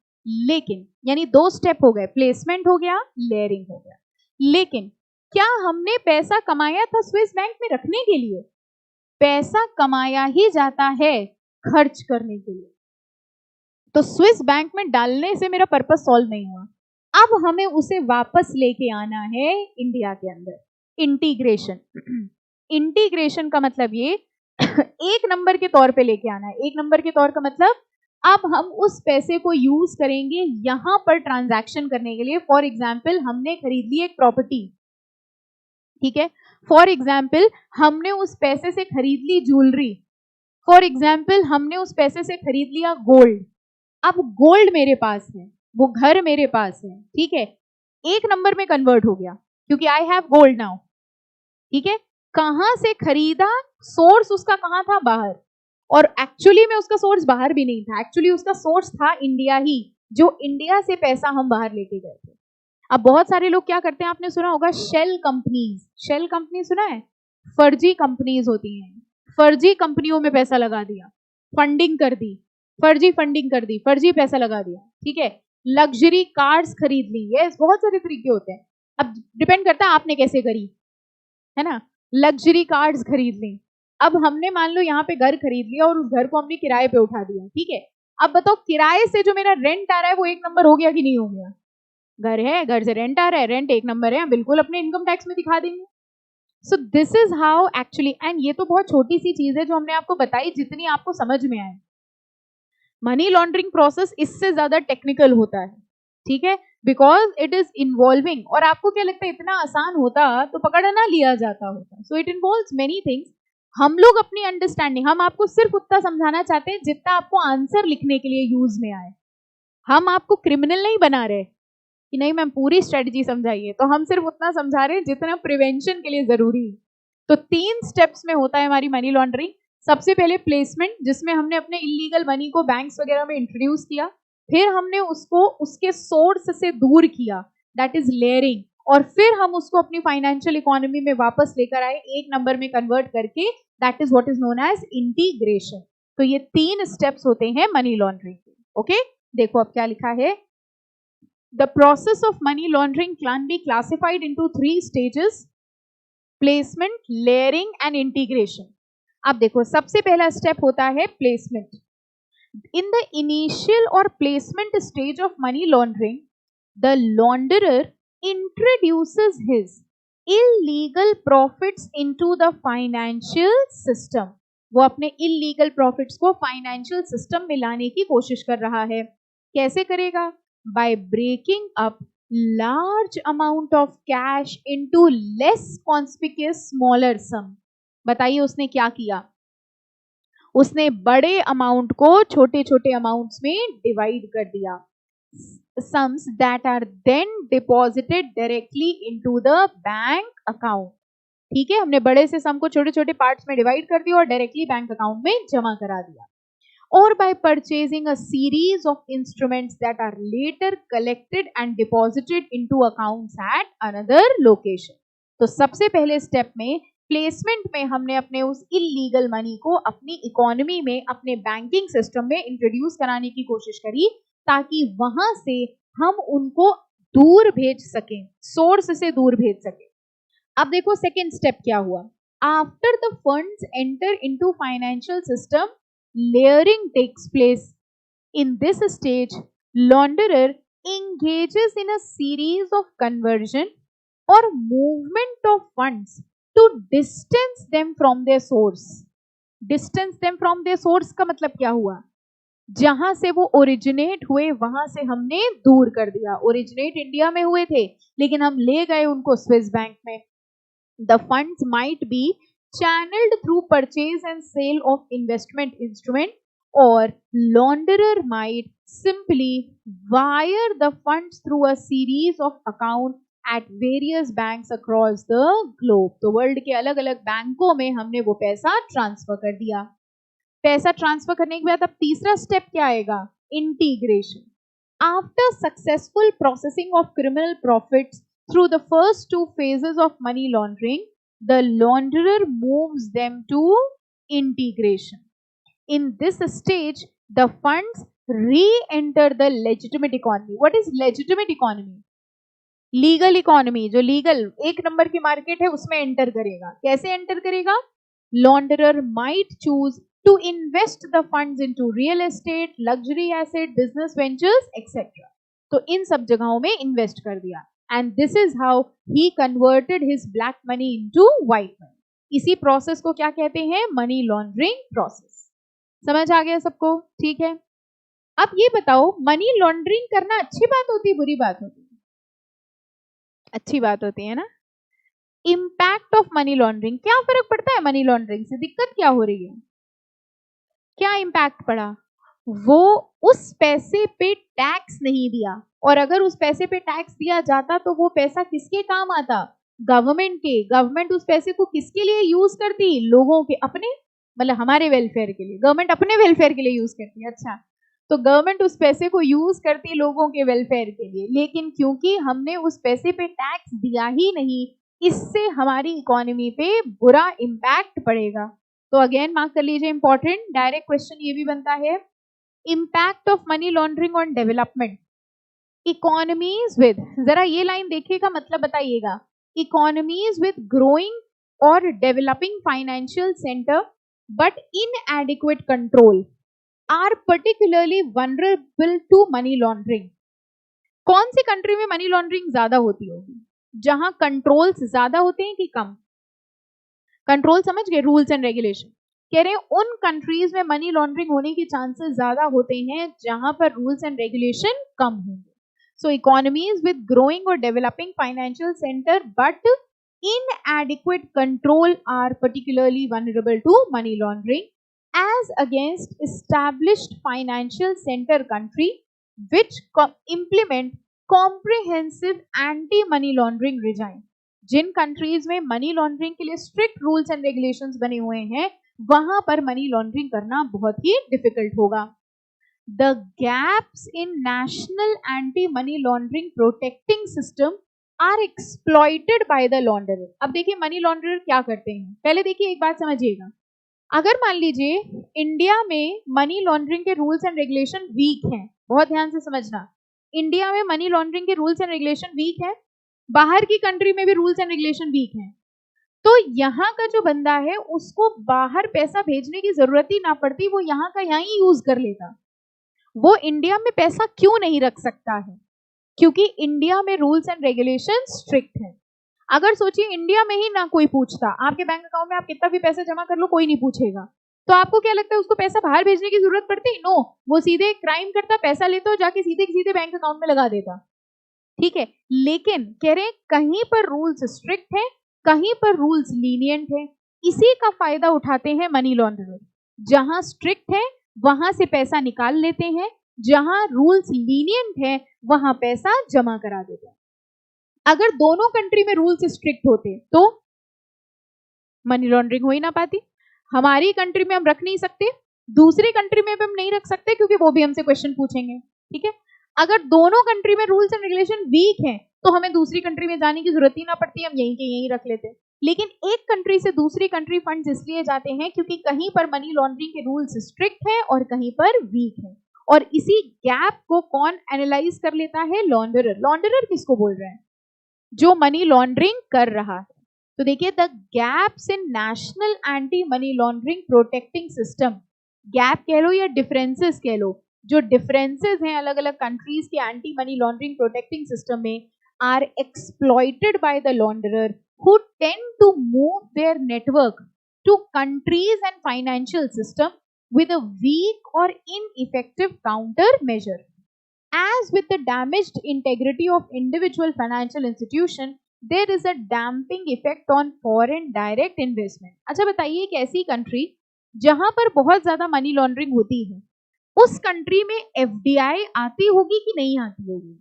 लेकिन यानी 2 स्टेप हो गए, प्लेसमेंट हो गया, लेयरिंग हो गया। लेकिन क्या हमने पैसा कमाया था स्विस बैंक में रखने के लिए? पैसा कमाया ही जाता है खर्च करने के लिए। तो स्विस बैंक में डालने से मेरा पर्पस सॉल्व नहीं हुआ। अब हमें उसे वापस लेके आना है इंडिया के अंदर। इंटीग्रेशन। इंटीग्रेशन का मतलब ये 1 नंबर के तौर पे लेके आना है। 1 नंबर के तौर का मतलब अब हम उस पैसे को यूज करेंगे यहां पर ट्रांजैक्शन करने के लिए। फॉर एग्जाम्पल हमने खरीद ली एक प्रॉपर्टी, ठीक है। फॉर एग्जाम्पल हमने उस पैसे से खरीद ली ज्वेलरी। फॉर एग्जाम्पल हमने उस पैसे से खरीद लिया गोल्ड। अब गोल्ड मेरे पास है, वो घर मेरे पास है, ठीक है। 1 नंबर में कन्वर्ट हो गया क्योंकि आई हैव गोल्ड नाउ, ठीक है। कहां से खरीदा, सोर्स उसका कहां था, बाहर। और एक्चुअली में उसका सोर्स बाहर भी नहीं था, एक्चुअली उसका सोर्स था इंडिया ही, जो इंडिया से पैसा हम बाहर लेके गए थे। अब बहुत सारे लोग क्या करते हैं, आपने सुना होगा शेल कंपनीज। शेल कंपनी सुना है? फर्जी कंपनीज होती हैं। फर्जी कंपनियों में पैसा लगा दिया, फंडिंग कर दी, फर्जी फंडिंग कर दी, फर्जी पैसा लगा दिया, ठीक है। लग्जरी कार्स खरीद ली, ये बहुत सारे तरीके होते हैं। अब डिपेंड करता है आपने कैसे करी, है ना। लग्जरी कार्स खरीद ली। अब हमने मान लो यहाँ पे घर खरीद लिया और उस घर को हमने किराए पे उठा दिया, ठीक है। अब बताओ किराए से जो मेरा रेंट आ रहा है वो 1 नंबर हो गया कि नहीं हो गया? घर है, घर से रेंट आ रहा है, रेंट 1 नंबर है, बिल्कुल अपने इनकम टैक्स में दिखा देंगे। सो this is how actually, and ये तो बहुत छोटी सी चीज है जो हमने आपको बताई, जितनी आपको समझ में आए। मनी लॉन्ड्रिंग प्रोसेस इससे ज्यादा टेक्निकल होता है, ठीक है, बिकॉज इट इज इन्वॉल्विंग। और आपको क्या लगता है इतना आसान होता तो पकड़ ना लिया जाता होता। So it involves many things. हम लोग अपनी अंडरस्टैंडिंग, हम आपको सिर्फ उतना समझाना चाहते हैं जितना आपको आंसर लिखने के लिए यूज में आए। हम आपको क्रिमिनल नहीं बना रहे कि नहीं मैम पूरी स्ट्रेटजी समझाइए, तो हम सिर्फ उतना समझा रहे हैं जितना प्रिवेंशन के लिए जरूरी है। तो 3 स्टेप्स में होता है हमारी मनी लॉन्ड्रिंग। सबसे पहले प्लेसमेंट, जिसमें हमने अपने इलीगल मनी को बैंक्स वगैरह में इंट्रोड्यूस किया, फिर हमने उसको उसके सोर्स से दूर किया, दैट इज लेयरिंग, और फिर हम उसको अपनी फाइनेंशियल इकोनॉमी में वापस लेकर आए 1 नंबर में कन्वर्ट करके, that is what is known as integration. तो ये 3 स्टेप्स होते हैं मनी लॉन्ड्रिंग के। ओके, देखो अब क्या लिखा है, the process of money laundering can be classified into 3 stages, placement, layering and integration. अब देखो सबसे पहला स्टेप होता है placement. In the initial or placement stage of money laundering, the launderer introduces his illegal profits into the financial system. वो अपने illegal profits को financial system में लाने की कोशिश कर रहा है। कैसे करेगा? By breaking up large amount of cash into less conspicuous smaller sum. बताइए उसने क्या किया? उसने बड़े अमाउंट को छोटे छोटे अमाउंट्स में डिवाइड कर दिया। Sums that are then deposited directly into the bank account. ठीक है, हमने बड़े से सम को छोटे छोटे पार्ट्स में डिवाइड कर दिया और डायरेक्टली बैंक अकाउंट में जमा करा दिया। और by purchasing a series of instruments that are later collected and deposited into accounts at another location. तो सबसे पहले स्टेप में प्लेसमेंट में हमने अपने उस इलीगल मनी को अपनी इकोनॉमी में, अपने बैंकिंग सिस्टम में इंट्रोड्यूस कराने की कोशिश करी, ताकि वहां से हम उनको दूर भेज सकें, सोर्स से दूर भेज सकें। अब देखो सेकेंड स्टेप क्या हुआ। After the funds enter into financial system, layering takes place. In this stage launderer engages in a series of conversion or movement of funds to distance them from their source. Distance them from their source का मतलब क्या हुआ? जहां से वो ओरिजिनेट हुए वहां से हमने दूर कर दिया। ओरिजिनेट इंडिया में हुए थे लेकिन हम ले गए उनको स्विस बैंक में। The funds might be channeled through purchase and sale of investment instrument, or launderer might simply wire the funds through a series of accounts at various banks across the globe. तो वर्ल्ड के अलग अलग बैंकों में हमने वो पैसा ट्रांसफर कर दिया। पैसा ट्रांसफर करने के बाद अब तीसरा स्टेप क्या आएगा? Integration. After successful processing of criminal profits through the first two phases of money laundering, the launderer moves them to integration. In this stage, the funds re-enter the legitimate economy. What is legitimate economy? Legal economy, जो लीगल एक नंबर की मार्केट है उसमें एंटर करेगा। कैसे एंटर करेगा? Launderer might choose to invest the funds into real estate, luxury asset, business ventures etcetera. तो इन सब जगहों में इन्वेस्ट कर दिया। And this is how he converted his black money into white money. इसी प्रोसेस को क्या कहते हैं? Money laundering process. समझ आ गया सबको? ठीक है, अब ये बताओ, मनी लॉन्ड्रिंग करना अच्छी बात होती है, बुरी बात होती है? अच्छी बात होती है ना। इम्पैक्ट ऑफ मनी लॉन्ड्रिंग, क्या फर्क पड़ता है मनी लॉन्ड्रिंग से? दिक्कत क्या हो रही है? क्या इम्पैक्ट पड़ा? वो उस पैसे पे टैक्स नहीं दिया, और अगर उस पैसे पे टैक्स दिया जाता तो वो पैसा किसके काम आता? गवर्नमेंट के। गवर्नमेंट उस पैसे को किसके लिए यूज करती? लोगों के, अपने, मतलब हमारे वेलफेयर के लिए। गवर्नमेंट अपने वेलफेयर के लिए यूज करती है। अच्छा, तो गवर्नमेंट उस पैसे को यूज करती लोगों के वेलफेयर के लिए, लेकिन क्योंकि हमने उस पैसे पे टैक्स दिया ही नहीं, इससे हमारी इकोनॉमी पे बुरा इम्पैक्ट पड़ेगा। तो अगेन मार्क कर लीजिए, इंपॉर्टेंट डायरेक्ट क्वेश्चन ये भी बनता है, impact of money laundering on development. Economies with, जरा ये लाइन देखिएगा, मतलब बताइएगा, इकोनॉमीज विद ग्रोइंग और developing financial centre but inadequate control are particularly vulnerable to money laundering. कौन सी कंट्री में मनी लॉन्ड्रिंग ज्यादा होती होगी? जहां कंट्रोल्स ज्यादा होते हैं कि कम? कंट्रोल समझ गए, रूल्स एंड रेगुलेशन। कह रहे हैं उन कंट्रीज में मनी लॉन्ड्रिंग होने के चांसेस ज्यादा होते हैं जहां पर रूल्स एंड रेगुलेशन कम होंगे। सो इकोनॉमीज विद ग्रोइंग और developing financial centre but inadequate control are particularly vulnerable to money laundering as against established financial center country which implement comprehensive anti-money laundering regime. Jin countries में मनी लॉन्ड्रिंग के लिए स्ट्रिक्ट रूल्स एंड रेगुलेशंस बने हुए हैं, वहां पर मनी लॉन्ड्रिंग करना बहुत ही डिफिकल्ट होगा। The gaps in national anti money laundering protecting system are exploited by the launderer. अब देखिए मनी लॉन्डरर क्या करते हैं, पहले देखिए एक बात समझिएगा। अगर मान लीजिए इंडिया में मनी लॉन्ड्रिंग के रूल्स एंड रेगुलेशन वीक हैं, बहुत ध्यान से समझना, इंडिया में मनी लॉन्ड्रिंग के रूल्स एंड रेगुलेशन वीक है, बाहर की कंट्री में भी रूल्स एंड रेगुलेशन वीक हैं, तो यहाँ का जो बंदा है उसको बाहर पैसा भेजने की जरूरत ही ना पड़ती, वो यहाँ का यहाँ ही यूज कर लेता। वो इंडिया में पैसा क्यों नहीं रख सकता है? क्योंकि इंडिया में रूल्स एंड रेगुलेशन स्ट्रिक्ट है। अगर सोचिए इंडिया में ही ना कोई पूछता, आपके बैंक अकाउंट में आप कितना भी पैसा जमा कर लो कोई नहीं पूछेगा, तो आपको क्या लगता है उसको पैसा बाहर भेजने की जरूरत पड़ती? नो, वो सीधे क्राइम करता, पैसा लेता और जाके सीधे सीधे बैंक अकाउंट में लगा देता। ठीक है, लेकिन कह रहे कहीं पर रूल्स स्ट्रिक्ट है, कहीं पर रूल्स लीनियंट है, इसी का फायदा उठाते हैं मनी लॉन्ड्रर। जहां स्ट्रिक्ट है वहां से पैसा निकाल लेते हैं, जहां रूल्स लीनियंट है वहां पैसा जमा करा देते हैं। अगर दोनों कंट्री में रूल्स स्ट्रिक्ट होते तो मनी लॉन्ड्रिंग हो ही ना पाती। हमारी कंट्री में हम रख नहीं सकते, दूसरी कंट्री में भी हम नहीं रख सकते क्योंकि वो भी हमसे क्वेश्चन पूछेंगे। ठीक है, अगर दोनों कंट्री में रूल्स एंड रेगुलेशन वीक हैं तो हमें दूसरी कंट्री में जाने की जरूरत ही ना पड़ती, हम यहीं के यहीं रख लेते। लेकिन एक कंट्री से दूसरी कंट्री फंड्स इसलिए जाते हैं क्योंकि कहीं पर मनी लॉन्ड्रिंग के रूल्स स्ट्रिक्ट है और कहीं पर वीक है, और इसी गैप को कौन एनालाइज कर लेता है? लॉन्ड्रर। लॉन्ड्रर किसको बोल रहे हैं? जो मनी लॉन्ड्रिंग कर रहा है। तो देखिए, the gaps in national anti money laundering protecting system, gap कह लो या डिफरेंसेस कह लो, जो डिफरेंसेस हैं अलग अलग कंट्रीज के anti money laundering protecting system में, are exploited by the launderer who tend to move their network to countries and financial system with a weak or ineffective countermeasure. As with the damaged integrity of individual financial institution, there is a damping effect on foreign direct investment. अच्छा बताइए, एक ऐसी कंट्री जहां पर बहुत ज्यादा मनी लॉन्ड्रिंग होती है, उस कंट्री में एफडीआई आती होगी कि नहीं आती होगी?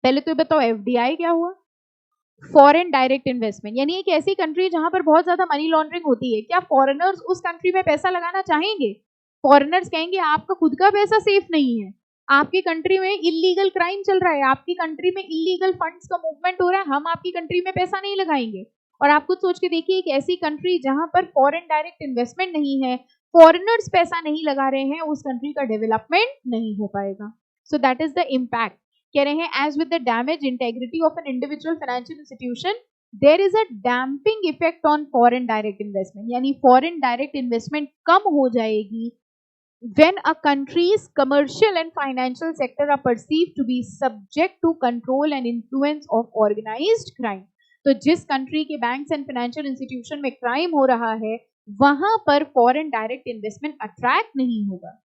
पहले तो ये बताओ, एफडीआई क्या हुआ? Foreign direct investment. यानी एक ऐसी कंट्री जहां पर बहुत ज्यादा मनी लॉन्ड्रिंग होती है, क्या फॉरेनर्स उस कंट्री में पैसा लगाना चाहेंगे? फॉरेनर्स कहेंगे आपका खुद का पैसा सेफ नहीं है, आपकी कंट्री में इलीगल क्राइम चल रहा है, आपकी कंट्री में इलीगल फंड्स का मूवमेंट हो रहा है, हम आपकी कंट्री में पैसा नहीं लगाएंगे। और आप खुद सोच के देखिए, एक ऐसी कंट्री जहां पर फॉरेन डायरेक्ट इन्वेस्टमेंट नहीं है, फॉरेनर्स पैसा नहीं लगा रहे हैं, उस कंट्री का डेवलपमेंट नहीं हो पाएगा। So that is the impact. कह रहे हैं as with the damage integrity of an individual financial institution there is a damping effect on foreign direct investment. यानी फॉरेन डायरेक्ट इन्वेस्टमेंट कम हो जाएगी when a country's commercial and financial sector are perceived to be subject to control and influence of organized crime। तो जिस कंट्री के बैंक्स एंड फाइनेंशियल इंस्टीट्यूशन में क्राइम हो रहा है वहां पर फॉरेन डायरेक्ट इन्वेस्टमेंट अट्रैक्ट नहीं होगा।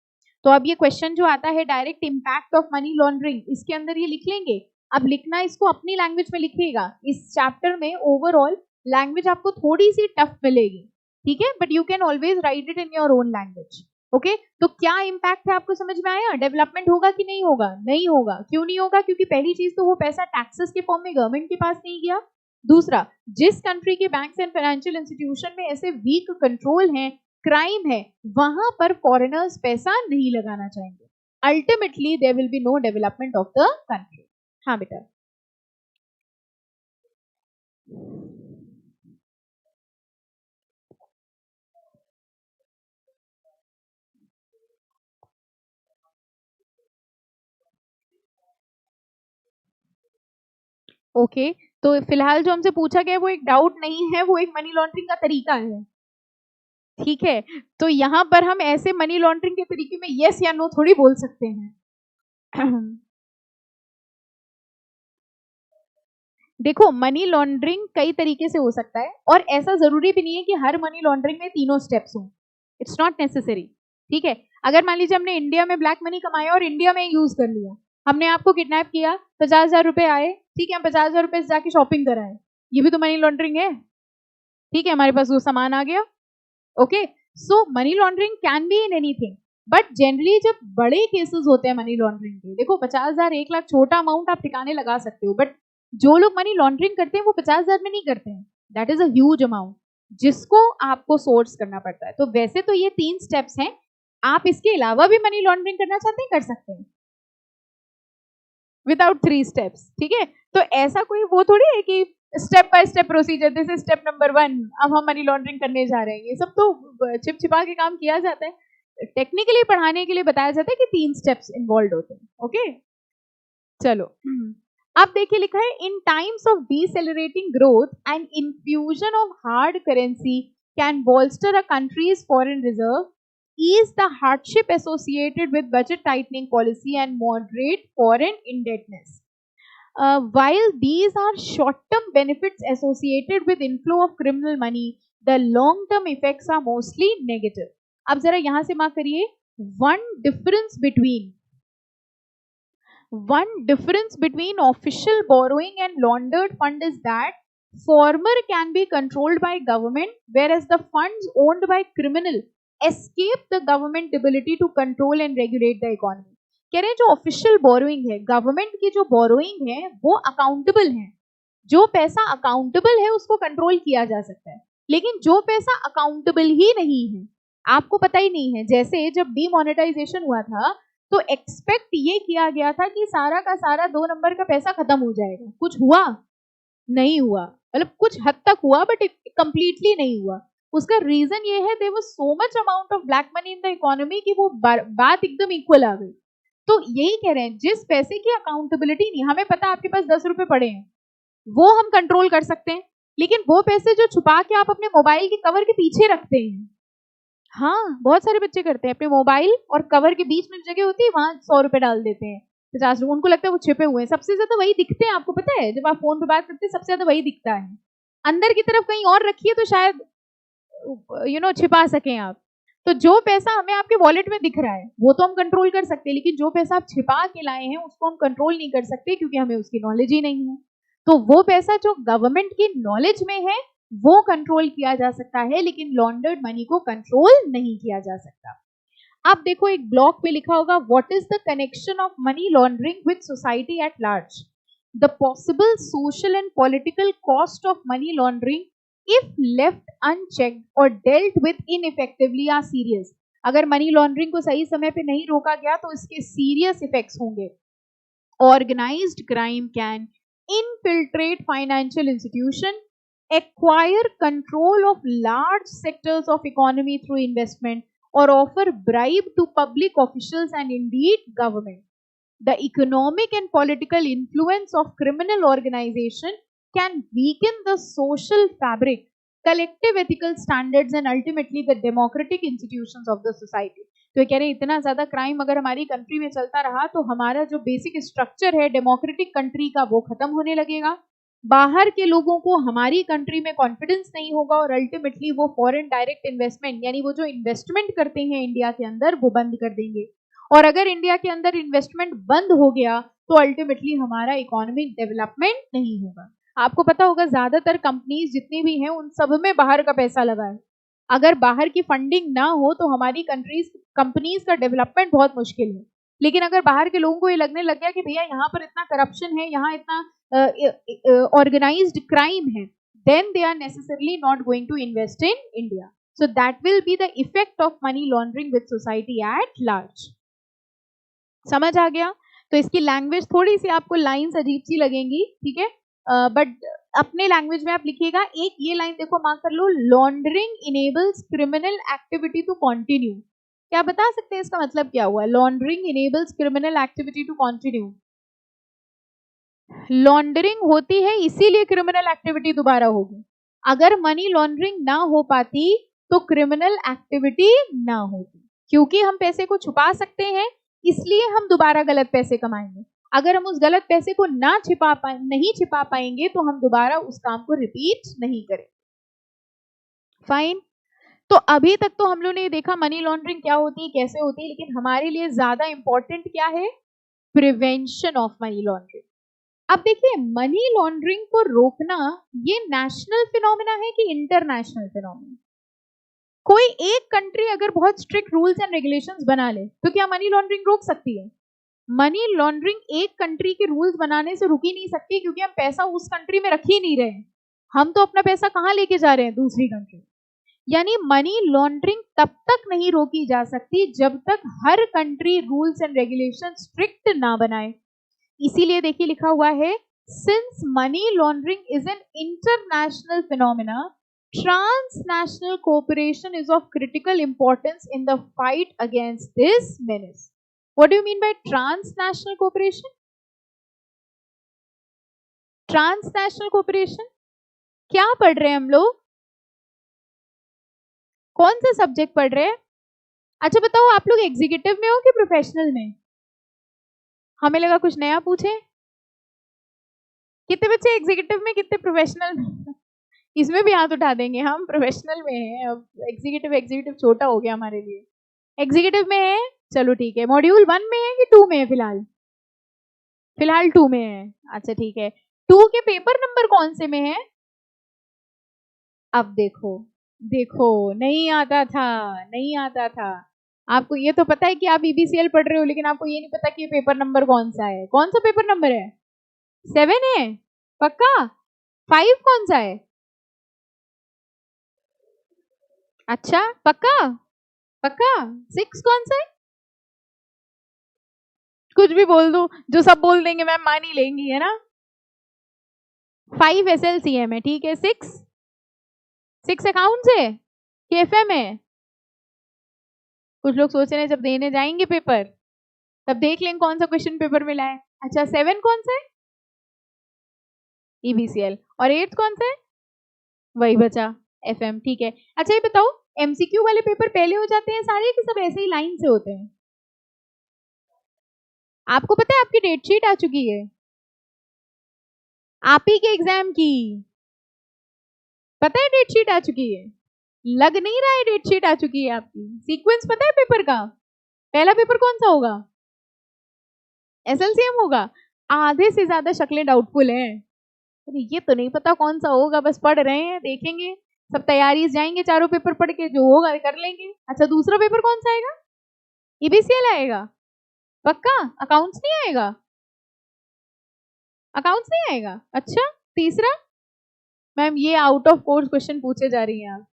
तो अब ये क्वेश्चन जो आता है direct impact of money laundering, इसके अंदर ये लिख लेंगे। अब लिखना इसको अपनी लैंग्वेज में लिखिएगा। इस चैप्टर में ओवरऑल लैंग्वेज आपको थोड़ी सी टफ मिलेगी, ठीक है, but you can always right it in your own language. Okay, तो क्या इंपैक्ट है आपको समझ में आया? डेवलपमेंट होगा कि नहीं होगा? नहीं होगा। क्यों नहीं होगा? क्योंकि पहली चीज तो वो पैसा टैक्सेस के फॉर्म में गवर्नमेंट के पास नहीं गया। दूसरा, जिस कंट्री के बैंक्स एंड फाइनेंशियल इंस्टीट्यूशन में ऐसे वीक कंट्रोल हैं, क्राइम है, वहां पर फॉरेनर्स पैसा नहीं लगाना चाहेंगे। Ultimately there will be no development of the country. हाँ बेटा, ओके तो फिलहाल जो हमसे पूछा गया वो एक डाउट नहीं है, वो एक मनी लॉन्ड्रिंग का तरीका है। ठीक है, तो यहां पर हम ऐसे मनी लॉन्ड्रिंग के तरीके में यस या नो थोड़ी बोल सकते हैं। देखो, मनी लॉन्ड्रिंग कई तरीके से हो सकता है और ऐसा जरूरी भी नहीं है कि हर मनी लॉन्ड्रिंग में तीनों स्टेप्स हों। It's not necessary. ठीक है, अगर मान लीजिए हमने इंडिया में ब्लैक मनी कमाया और इंडिया में यूज कर लिया, हमने आपको किडनैप किया, 50,000 रुपए आए, ठीक है, हम 50,000 रुपए से जाके शॉपिंग कराए, ये भी तो मनी लॉन्ड्रिंग है। ठीक है, हमारे पास वो सामान आ गया। Okay, so money laundering can be in anything, but generally जब बड़े केसेस होते हैं मनी लॉन्ड्रिंग के, देखो 50,000 1 लाख छोटा अमाउंट आप ठिकाने लगा सकते हो, बट जो लोग मनी लॉन्ड्रिंग करते हैं वो 50,000 में नहीं करते हैं। That is a huge amount जिसको आपको सोर्स करना पड़ता है। तो वैसे तो ये 3 स्टेप्स हैं, आप इसके अलावा भी मनी लॉन्ड्रिंग करना चाहते हैं कर सकते हैं विदाउट 3 स्टेप्स। ठीक है, तो ऐसा कोई वो थोड़ी है कि step by step procedure, this is step number 1, अब हम मनी लॉन्ड्रिंग करने जा रहे हैं। ये सब तो छिप छिपा के काम किया जाता है, टेक्निकली पढ़ाने के लिए बताया जाता है कि 3 स्टेप्स इन्वॉल्व होते हैं। ओके चलो अब देखिए लिखा है in times of decelerating growth and infusion of hard currency can bolster a country's foreign reserve, ease the hardship associated with budget tightening policy and moderate foreign indebtedness. While these are short-term benefits associated with inflow of criminal money, the long-term effects are mostly negative. अब जरा यहां से मार्क करिए, one difference between official borrowing and laundered fund is that former can be controlled by government, whereas the funds owned by criminal escape the government ability to control and regulate the economy. कह रहे हैं जो ऑफिशियल बोरोइंग है, गवर्नमेंट की जो बोरोइंग है वो अकाउंटेबल है, जो पैसा अकाउंटेबल है उसको कंट्रोल किया जा सकता है, लेकिन जो पैसा अकाउंटेबल ही नहीं है, आपको पता ही नहीं है, जैसे जब डीमोनेटाइजेशन हुआ था तो एक्सपेक्ट ये किया गया था कि सारा का सारा 2 नंबर का पैसा खत्म हो जाएगा, कुछ हुआ नहीं हुआ, मतलब कुछ हद तक हुआ बट कंप्लीटली नहीं हुआ। उसका रीजन ये है there was so much amount of black money in the economy कि वो बात एकदम इक्वल आ गई। तो यही कह रहे हैं जिस पैसे की अकाउंटेबिलिटी नहीं, हमें पता आपके पास 10 रुपए पड़े हैं वो हम कंट्रोल कर सकते हैं, लेकिन वो पैसे जो छुपा के आप अपने मोबाइल के कवर के पीछे रखते हैं, हाँ बहुत सारे बच्चे करते हैं, अपने मोबाइल और कवर के बीच में जगह होती है वहां 100 रुपए डाल देते हैं, 50 रुपए, उनको लगता है वो छिपे हुए हैं, सबसे ज्यादा वही दिखते हैं, आपको पता है जब आप फोन पे बात करते हैं सबसे ज्यादा वही दिखता है, अंदर की तरफ कहीं और रखिए तो शायद छिपा सकें आप। तो जो पैसा हमें आपके वॉलेट में दिख रहा है वो तो हम कंट्रोल कर सकते हैं, लेकिन जो पैसा आप छिपा के लाए हैं उसको हम कंट्रोल नहीं कर सकते क्योंकि हमें उसकी नॉलेज ही नहीं है। तो वो पैसा जो गवर्नमेंट की नॉलेज में है वो कंट्रोल किया जा सकता है, लेकिन लॉन्डर्ड मनी को कंट्रोल नहीं किया जा सकता। अब देखो एक ब्लॉक पे लिखा होगा what is the connection of money laundering with society at large, the possible social and political cost of money laundering if left unchecked or dealt with ineffectively are serious. अगर मनी लॉन्ड्रिंग को सही समय पे नहीं रोका गया तो इसके सीरियस इफेक्ट्स होंगे। Organized crime can infiltrate financial institution, acquire control of large sectors of economy through investment, or offer bribe to public officials and indeed government. The economic and political influence of criminal organization can weaken the social fabric, collective ethical standards and ultimately the democratic institutions of the society. तो ये कह रहे हैं इतना ज्यादा क्राइम अगर हमारी कंट्री में चलता रहा तो हमारा जो बेसिक स्ट्रक्चर है डेमोक्रेटिक कंट्री का वो खत्म होने लगेगा, बाहर के लोगों को हमारी कंट्री में कॉन्फिडेंस नहीं होगा और अल्टीमेटली वो फॉरेन डायरेक्ट इन्वेस्टमेंट यानी वो जो इन्वेस्टमेंट करते हैं इंडिया के अंदर वो बंद कर देंगे, और अगर इंडिया के अंदर इन्वेस्टमेंट बंद हो गया तो अल्टीमेटली हमारा इकोनॉमिक डेवलपमेंट नहीं होगा। आपको पता होगा ज्यादातर कंपनीज जितनी भी हैं उन सब में बाहर का पैसा लगा है, अगर बाहर की फंडिंग ना हो तो हमारी कंपनीज का डेवलपमेंट बहुत मुश्किल है, लेकिन अगर बाहर के लोगों को ये लगने लग गया कि भैया यहाँ पर इतना करप्शन है, यहाँ इतना ऑर्गेनाइज्ड क्राइम है, then they are necessarily not going to invest in India. So that will be the effect of money laundering with society at large. समझ आ गया? तो इसकी लैंग्वेज थोड़ी सी आपको लाइंस अजीब सी लगेंगी, ठीक है, बट अपने लैंग्वेज में आप लिखिएगा। एक ये लाइन देखो मार्क कर लो, laundering enables criminal activity to continue. क्या बता सकते हैं इसका मतलब क्या हुआ? Laundering enables criminal activity to continue. Laundering होती है इसीलिए क्रिमिनल एक्टिविटी दोबारा होगी, अगर मनी लॉन्ड्रिंग ना हो पाती तो क्रिमिनल एक्टिविटी ना होती, क्योंकि हम पैसे को छुपा सकते हैं इसलिए हम दोबारा गलत पैसे कमाएंगे, अगर हम उस गलत पैसे को नहीं छिपा पाएंगे तो हम दोबारा उस काम को रिपीट नहीं करेंगे। फाइन, तो अभी तक तो हम लोगों ने देखा मनी लॉन्ड्रिंग क्या होती है, कैसे होती है, लेकिन हमारे लिए ज्यादा इंपॉर्टेंट क्या है? Prevention of money laundering. अब देखिए मनी लॉन्ड्रिंग को रोकना ये नेशनल फिनोमेना है कि इंटरनेशनल फिनोमेना? कोई एक कंट्री अगर बहुत स्ट्रिक्ट रूल्स एंड रेगुलेशंस बना ले तो क्या मनी लॉन्ड्रिंग रोक सकती है? मनी लॉन्ड्रिंग एक कंट्री के रूल्स बनाने से रुक ही नहीं सकती, क्योंकि हम पैसा उस कंट्री में रख ही नहीं रहे, हम तो अपना पैसा कहाँ लेके जा रहे हैं? दूसरी कंट्री। यानी मनी लॉन्ड्रिंग तब तक नहीं रोकी जा सकती जब तक हर country rules and regulation strict ना बनाए। इसीलिए देखिए लिखा हुआ है Since money laundering is an international phenomena, transnational cooperation is of critical importance in the fight against this menace. What do you mean by transnational cooperation? Transnational cooperation क्या पढ़ रहे हैं हम लोग? कौन सा सब्जेक्ट पढ़ रहे हैं? अच्छा बताओ, आप लोग एग्जीक्यूटिव में हो कि प्रोफेशनल में? हमें लगा कुछ नया पूछे। कितने बच्चे एग्जीक्यूटिव में, कितने प्रोफेशनल में? इसमें भी हाथ उठा देंगे, हम प्रोफेशनल में हैं। अब एग्जीक्यूटिव छोटा हो गया हमारे लिए। एग्जीक्यूटिव में है, चलो ठीक है। मॉड्यूल 1 में है कि 2 में है? फिलहाल 2 में है। अच्छा ठीक है। 2 के पेपर नंबर कौन से में है? अब देखो नहीं आता था। आपको ये तो पता है कि आप ईबीसीएल पढ़ रहे हो, लेकिन आपको ये नहीं पता कि ये पेपर नंबर कौन सा है। कौन सा पेपर नंबर है? 7 है पक्का? 5 कौन सा है? अच्छा पक्का 6 कौन सा है? कुछ भी बोल दो, जो सब बोल देंगे मैम मान ही लेंगी, है ना? 5 SLCM है, ठीक है। 6 अकाउंट्स है कि एफएम है? कुछ लोग सोच रहे हैं जब देने जाएंगे पेपर तब देख लेंगे कौन सा क्वेश्चन पेपर मिला है। अच्छा 7 कौन सा है? ईबीसीएल। और 8 कौन सा है? वही बचा एफएम, ठीक है। अच्छा ये बताओ, एमसीक्यू वाले पेपर पहले हो जाते हैं सारे कि सब ऐसे ही लाइन से होते हैं? आपको पता है आपकी डेट शीट आ चुकी है, आप ही के एग्जाम की। पता है डेट शीट आ चुकी है? लग नहीं रहा है डेट शीट आ चुकी है आपकी। सीक्वेंस पता है पेपर का? पहला पेपर कौन सा होगा? एसएलसीएम होगा। आधे से ज्यादा शक्लें डाउटफुल हैं। ये तो नहीं पता कौन सा होगा, बस पढ़ रहे हैं, देखेंगे। सब तैयारी जाएंगे, चारों पेपर पढ़ के जो होगा कर लेंगे। अच्छा दूसरा पेपर कौन सा आएगा? ईबीसीएल आएगा पक्का? अकाउंट्स नहीं आएगा? अकाउंट्स नहीं आएगा। अच्छा तीसरा? मैम ये आउट ऑफ कोर्स क्वेश्चन पूछे जा रही हैं आप।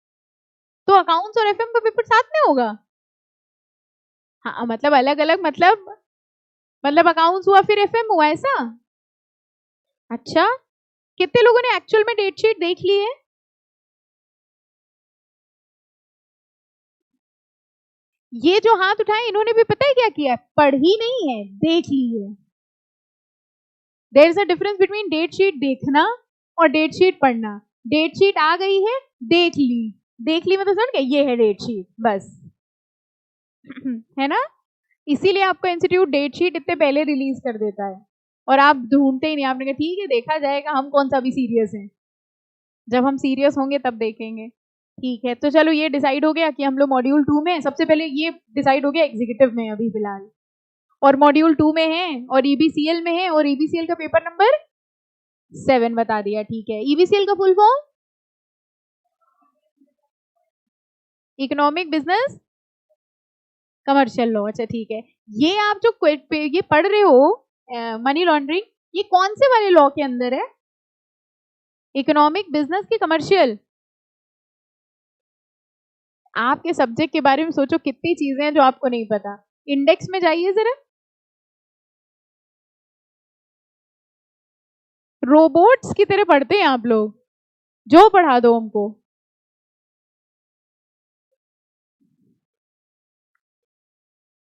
तो अकाउंट्स और एफएम का पेपर साथ में होगा? हाँ मतलब अलग अलग, मतलब अकाउंट्स हुआ फिर एफएम हुआ, ऐसा? अच्छा कितने लोगों ने एक्चुअल में डेट शीट देख ली है? ये जो हाथ उठाए इन्होंने भी पता है क्या किया है? पढ़ी नहीं है, देख ली है। There is a difference between date sheet देखना और डेट शीट पढ़ना। डेट शीट आ गई है, देख ली मतलब समझ गए, ये है डेट शीट बस। है ना? इसीलिए आपका इंस्टीट्यूट डेट शीट इतने पहले रिलीज कर देता है और आप ढूंढते ही नहीं। आपने कहा ठीक है देखा जाएगा, हम कौन सा भी सीरियस हैं। जब हम सीरियस होंगे तब देखेंगे। ठीक है, तो चलो ये डिसाइड हो गया कि हम लोग मॉड्यूल 2 में, सबसे पहले ये डिसाइड हो गया एग्जीक्यूटिव में अभी फिलहाल, और मॉड्यूल 2 में है, और ईबीसीएल में है, और ईबीसीएल का पेपर नंबर 7 बता दिया। ठीक है, ईबीसीएल का full form economic business commercial law. अच्छा ठीक है, ये आप जो ये पढ़ रहे हो मनी लॉन्ड्रिंग, ये कौन से वाले लॉ के अंदर है? इकोनॉमिक बिजनेस की कमर्शियल? आपके सब्जेक्ट के बारे में सोचो, कितनी चीजें हैं जो आपको नहीं पता। इंडेक्स में जाइए जरा, रोबोट्स की तरह पढ़ते हैं आप लोग, जो पढ़ा दो हमको।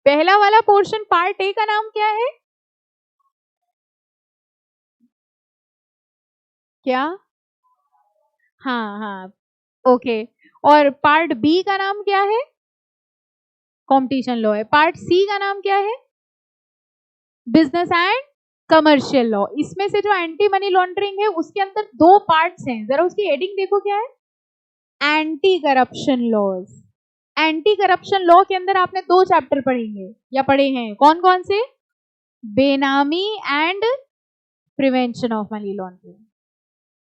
पहला वाला पोर्शन पार्ट ए का नाम क्या है? क्या? हाँ ओके। और पार्ट बी का नाम क्या है? कंपटीशन लॉ है। पार्ट सी का नाम क्या है? Business and commercial law. इसमें से जो एंटी मनी लॉन्ड्रिंग है उसके अंदर 2 पार्ट्स हैं, जरा उसकी हेडिंग देखो क्या है? Anti corruption laws. Anti corruption law के अंदर आपने 2 चैप्टर पढ़ेंगे या पढ़े हैं, कौन कौन से? बेनामी and prevention of money laundering.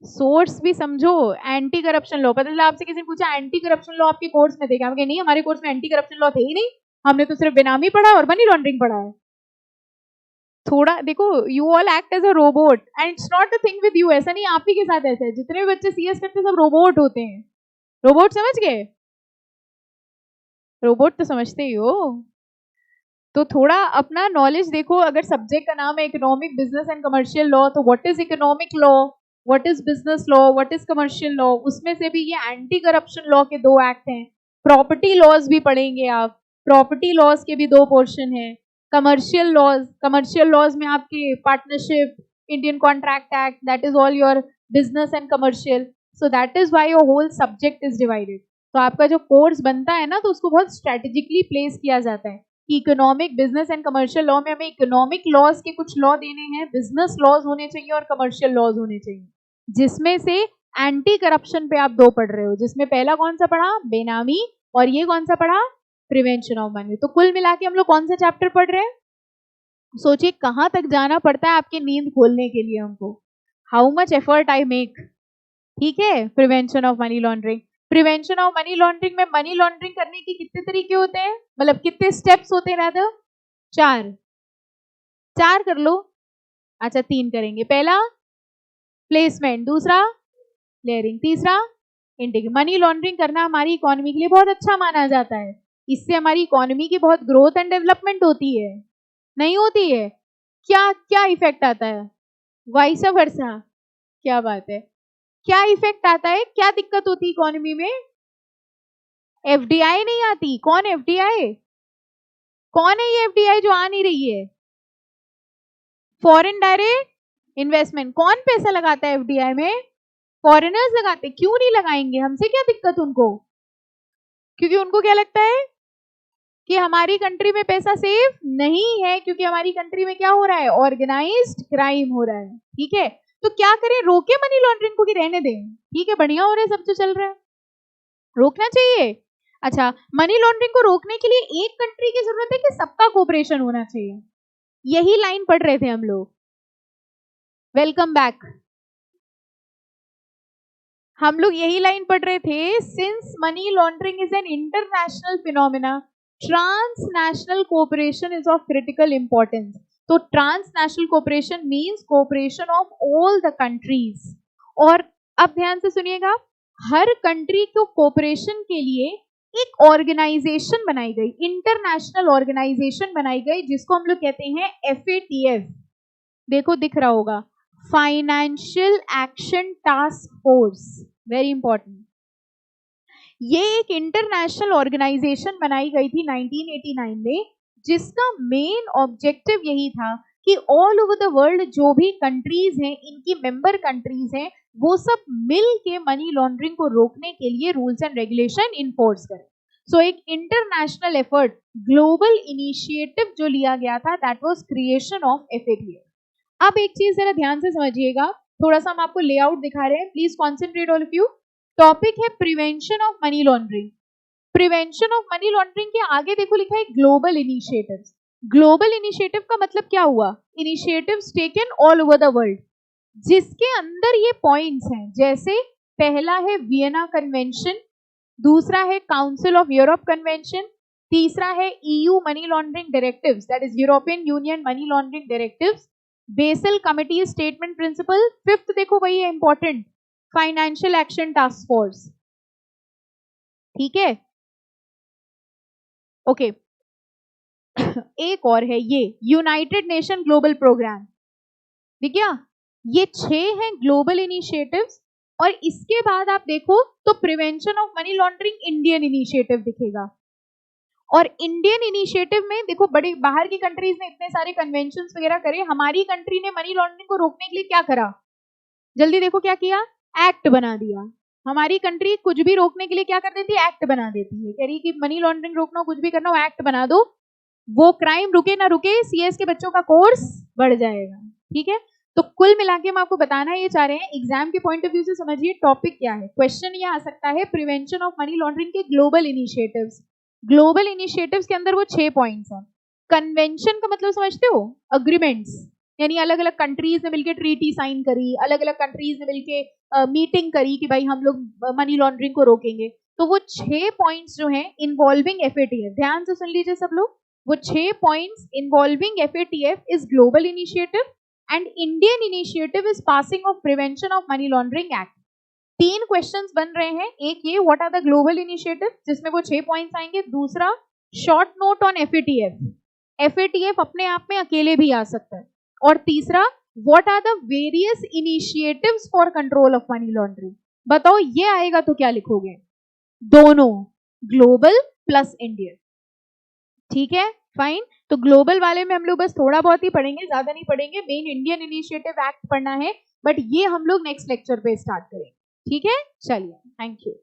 Source भी समझो, एंटी करप्शन लॉ। पता चला आपसे किसी ने पूछा एंटी करप्शन लॉ आपके कोर्स में थे क्या? नहीं, हमारे कोर्स में एंटी करप्शन लॉ थे ही नहीं, हमने तो सिर्फ बेनामी पढ़ा और मनी लॉन्ड्रिंग पढ़ा है। थोड़ा देखो, you all act as a robot and it's not the thing with you. ऐसा नहीं आप ही के साथ ऐसा है, जितने भी बच्चे सीएस करते हैं सब रोबोट होते हैं। रोबोट समझ गए? रोबोट तो समझते ही हो। तो थोड़ा अपना नॉलेज देखो, अगर सब्जेक्ट का नाम है economic, business and commercial law, तो what is economic law, what is business law, what is commercial law, उसमें से भी ये एंटी करप्शन लॉ के 2 एक्ट हैं। प्रॉपर्टी लॉज भी पढ़ेंगे आप, प्रॉपर्टी लॉज के भी 2 पोर्शन हैं। कमर्शियल लॉज में आपके partnership, Indian contract act, that is all your business and commercial. So that is why your whole subject is divided. तो आपका जो कोर्स बनता है ना, तो उसको बहुत स्ट्रेटेजिकली प्लेस किया जाता है। Economic, business and commercial law में हमें इकोनॉमिक लॉज के कुछ लॉ देने हैं, बिजनेस लॉज होने चाहिए और कमर्शियल लॉज होने चाहिए, जिसमें से एंटी करप्शन पे आप 2 पढ़ रहे हो, जिसमें पहला कौन सा पढ़ा, बेनामी, और ये कौन सा पढ़ा, प्रिवेंशन ऑफ मनी। तो कुल मिला के हम लोग कौन सा चैप्टर पढ़ रहे हैं? सोचिए कहां तक जाना पड़ता है आपकी नींद खोलने के लिए हमको, how much effort I make. ठीक है, prevention of money laundering. Prevention of money laundering में मनी लॉन्ड्रिंग करने के कितने तरीके होते हैं, मतलब कितने स्टेप्स होते हैं रादर? 4 कर लो। अच्छा 3 करेंगे। पहला प्लेसमेंट, दूसरा क्लियरिंग, तीसरा इंटीग्रेशन। मनी लॉन्ड्रिंग करना हमारी इकोनॉमी के लिए बहुत अच्छा माना जाता है, इससे हमारी इकोनॉमी की बहुत ग्रोथ एंड डेवलपमेंट होती है, नहीं होती है? क्या क्या इफेक्ट आता है? Vice versa. क्या बात है, क्या इफेक्ट आता है, क्या दिक्कत होती है इकोनॉमी में? एफडीआई नहीं आती। कौन एफडीआई, कौन है ये एफडीआई जो आ नहीं रही है? Foreign direct investment. कौन पैसा लगाता है एफडीआई में? फॉरेनर्स लगाते। क्यों नहीं लगाएंगे, हमसे क्या दिक्कत उनको? क्योंकि उनको क्या लगता है कि हमारी कंट्री में पैसा सेफ नहीं है, क्योंकि हमारी कंट्री में क्या हो रहा है, ऑर्गेनाइज्ड क्राइम हो रहा है। ठीक है, तो क्या करें, रोके मनी लॉन्ड्रिंग को कि रहने दें? ठीक है, बढ़िया हो रहा है सब जो चल रहा है, रोकना चाहिए। अच्छा, मनी लॉन्ड्रिंग को रोकने के लिए एक कंट्री की जरूरत है कि सबका कोऑपरेशन होना चाहिए? यही लाइन पढ़ रहे थे हम लोग। Welcome back. हम लोग यही लाइन पढ़ रहे थे, since money laundering is an international phenomena, transnational cooperation is of critical importance. तो transnational cooperation means cooperation of all the countries. और अब ध्यान से सुनिएगा, हर कंट्री को कोऑपरेशन के लिए एक ऑर्गेनाइजेशन बनाई गई, इंटरनेशनल ऑर्गेनाइजेशन बनाई गई, जिसको हम लोग कहते हैं FATF। देखो दिख रहा होगा, financial action task force, very important. ये एक इंटरनेशनल ऑर्गेनाइजेशन बनाई गई थी 1989 में, जिसका मेन ऑब्जेक्टिव यही था कि ऑल ओवर द वर्ल्ड जो भी कंट्रीज हैं, इनकी मेंबर कंट्रीज हैं, वो सब मिल के मनी लॉन्ड्रिंग को रोकने के लिए रूल्स एंड रेगुलेशन इन्फोर्स करें। सो एक इंटरनेशनल एफर्ट, ग्लोबल इनिशिएटिव जो लिया गया था, that was creation of FATF। अब एक चीज जरा ध्यान से समझिएगा, थोड़ा सा हम आपको लेआउट दिखा रहे हैं, please concentrate all of you. Topic है prevention of money laundering. Prevention of money laundering के आगे देखो लिखा है ग्लोबल इनिशिएटिव्स। ग्लोबल इनिशिएटिव का मतलब क्या हुआ, initiatives taken all over the world, जिसके अंदर ये पॉइंट्स हैं, जैसे पहला है वियना कन्वेंशन, दूसरा है काउंसिल ऑफ यूरोप कन्वेंशन, तीसरा है EU money laundering directives, that is European Union money laundering directives, Basel committee statement principle, fifth देखो वही है important, financial action task force. ठीक है, ओके। एक और है ये यूनाइटेड नेशन ग्लोबल प्रोग्राम, ठीक है? ये 6 हैं ग्लोबल इनिशिएटिव्स। और इसके बाद आप देखो तो prevention of money laundering Indian initiative दिखेगा। और इंडियन इनिशिएटिव में देखो, बड़ी बाहर की कंट्रीज ने इतने सारे कन्वेंशंस वगैरह करे, हमारी कंट्री ने मनी लॉन्ड्रिंग को रोकने के लिए क्या करा, जल्दी देखो क्या किया, एक्ट बना दिया। हमारी कंट्री कुछ भी रोकने के लिए क्या कर देती है, एक्ट बना देती है, कह रही कि मनी लॉन्ड्रिंग रोकना, कुछ भी करना हो एक्ट बना दो, वो क्राइम रुके ना रुके, CS के बच्चों का कोर्स बढ़ जाएगा। ठीक है, तो कुल मिला के हम आपको बताना ये चाह रहे हैं, एग्जाम के पॉइंट ऑफ व्यू से समझिए टॉपिक क्या है। क्वेश्चन ये आ सकता है, प्रिवेंशन ऑफ मनी लॉन्ड्रिंग के ग्लोबल इनिशिएटिव्स। ग्लोबल इनिशिएटिव्स के अंदर वो 6 पॉइंट्स हैं। कन्वेंशन का मतलब समझते हो, अग्रीमेंट्स, यानी अलग अलग कंट्रीज ने मिलकर ट्रीटी साइन करी, अलग अलग कंट्रीज ने मिलकर मीटिंग करी कि भाई हम लोग मनी लॉन्ड्रिंग को रोकेंगे। तो वो 6 पॉइंट्स जो हैं इन्वॉल्विंग FATF, ध्यान से सुन लीजिए सब लोग, वो 6 points involving FATF is global initiative and Indian initiative is passing of prevention of money laundering act. 3 questions बन रहे हैं, एक ये what are the global initiative, जिसमें वो 6 पॉइंट्स आएंगे, दूसरा short note on FATF, FATF अपने आप में अकेले भी आ सकता है। और तीसरा, what are the various initiatives for control of money laundering. बताओ ये आएगा तो क्या लिखोगे? दोनों, ग्लोबल प्लस इंडियन। ठीक है, फाइन। तो ग्लोबल वाले में हम लोग बस थोड़ा बहुत ही पढ़ेंगे, ज्यादा नहीं पढ़ेंगे। मेन इंडियन इनिशिएटिव एक्ट पढ़ना है, बट ये हम लोग नेक्स्ट लेक्चर पे स्टार्ट करेंगे। ठीक है, चलिए, थैंक यू।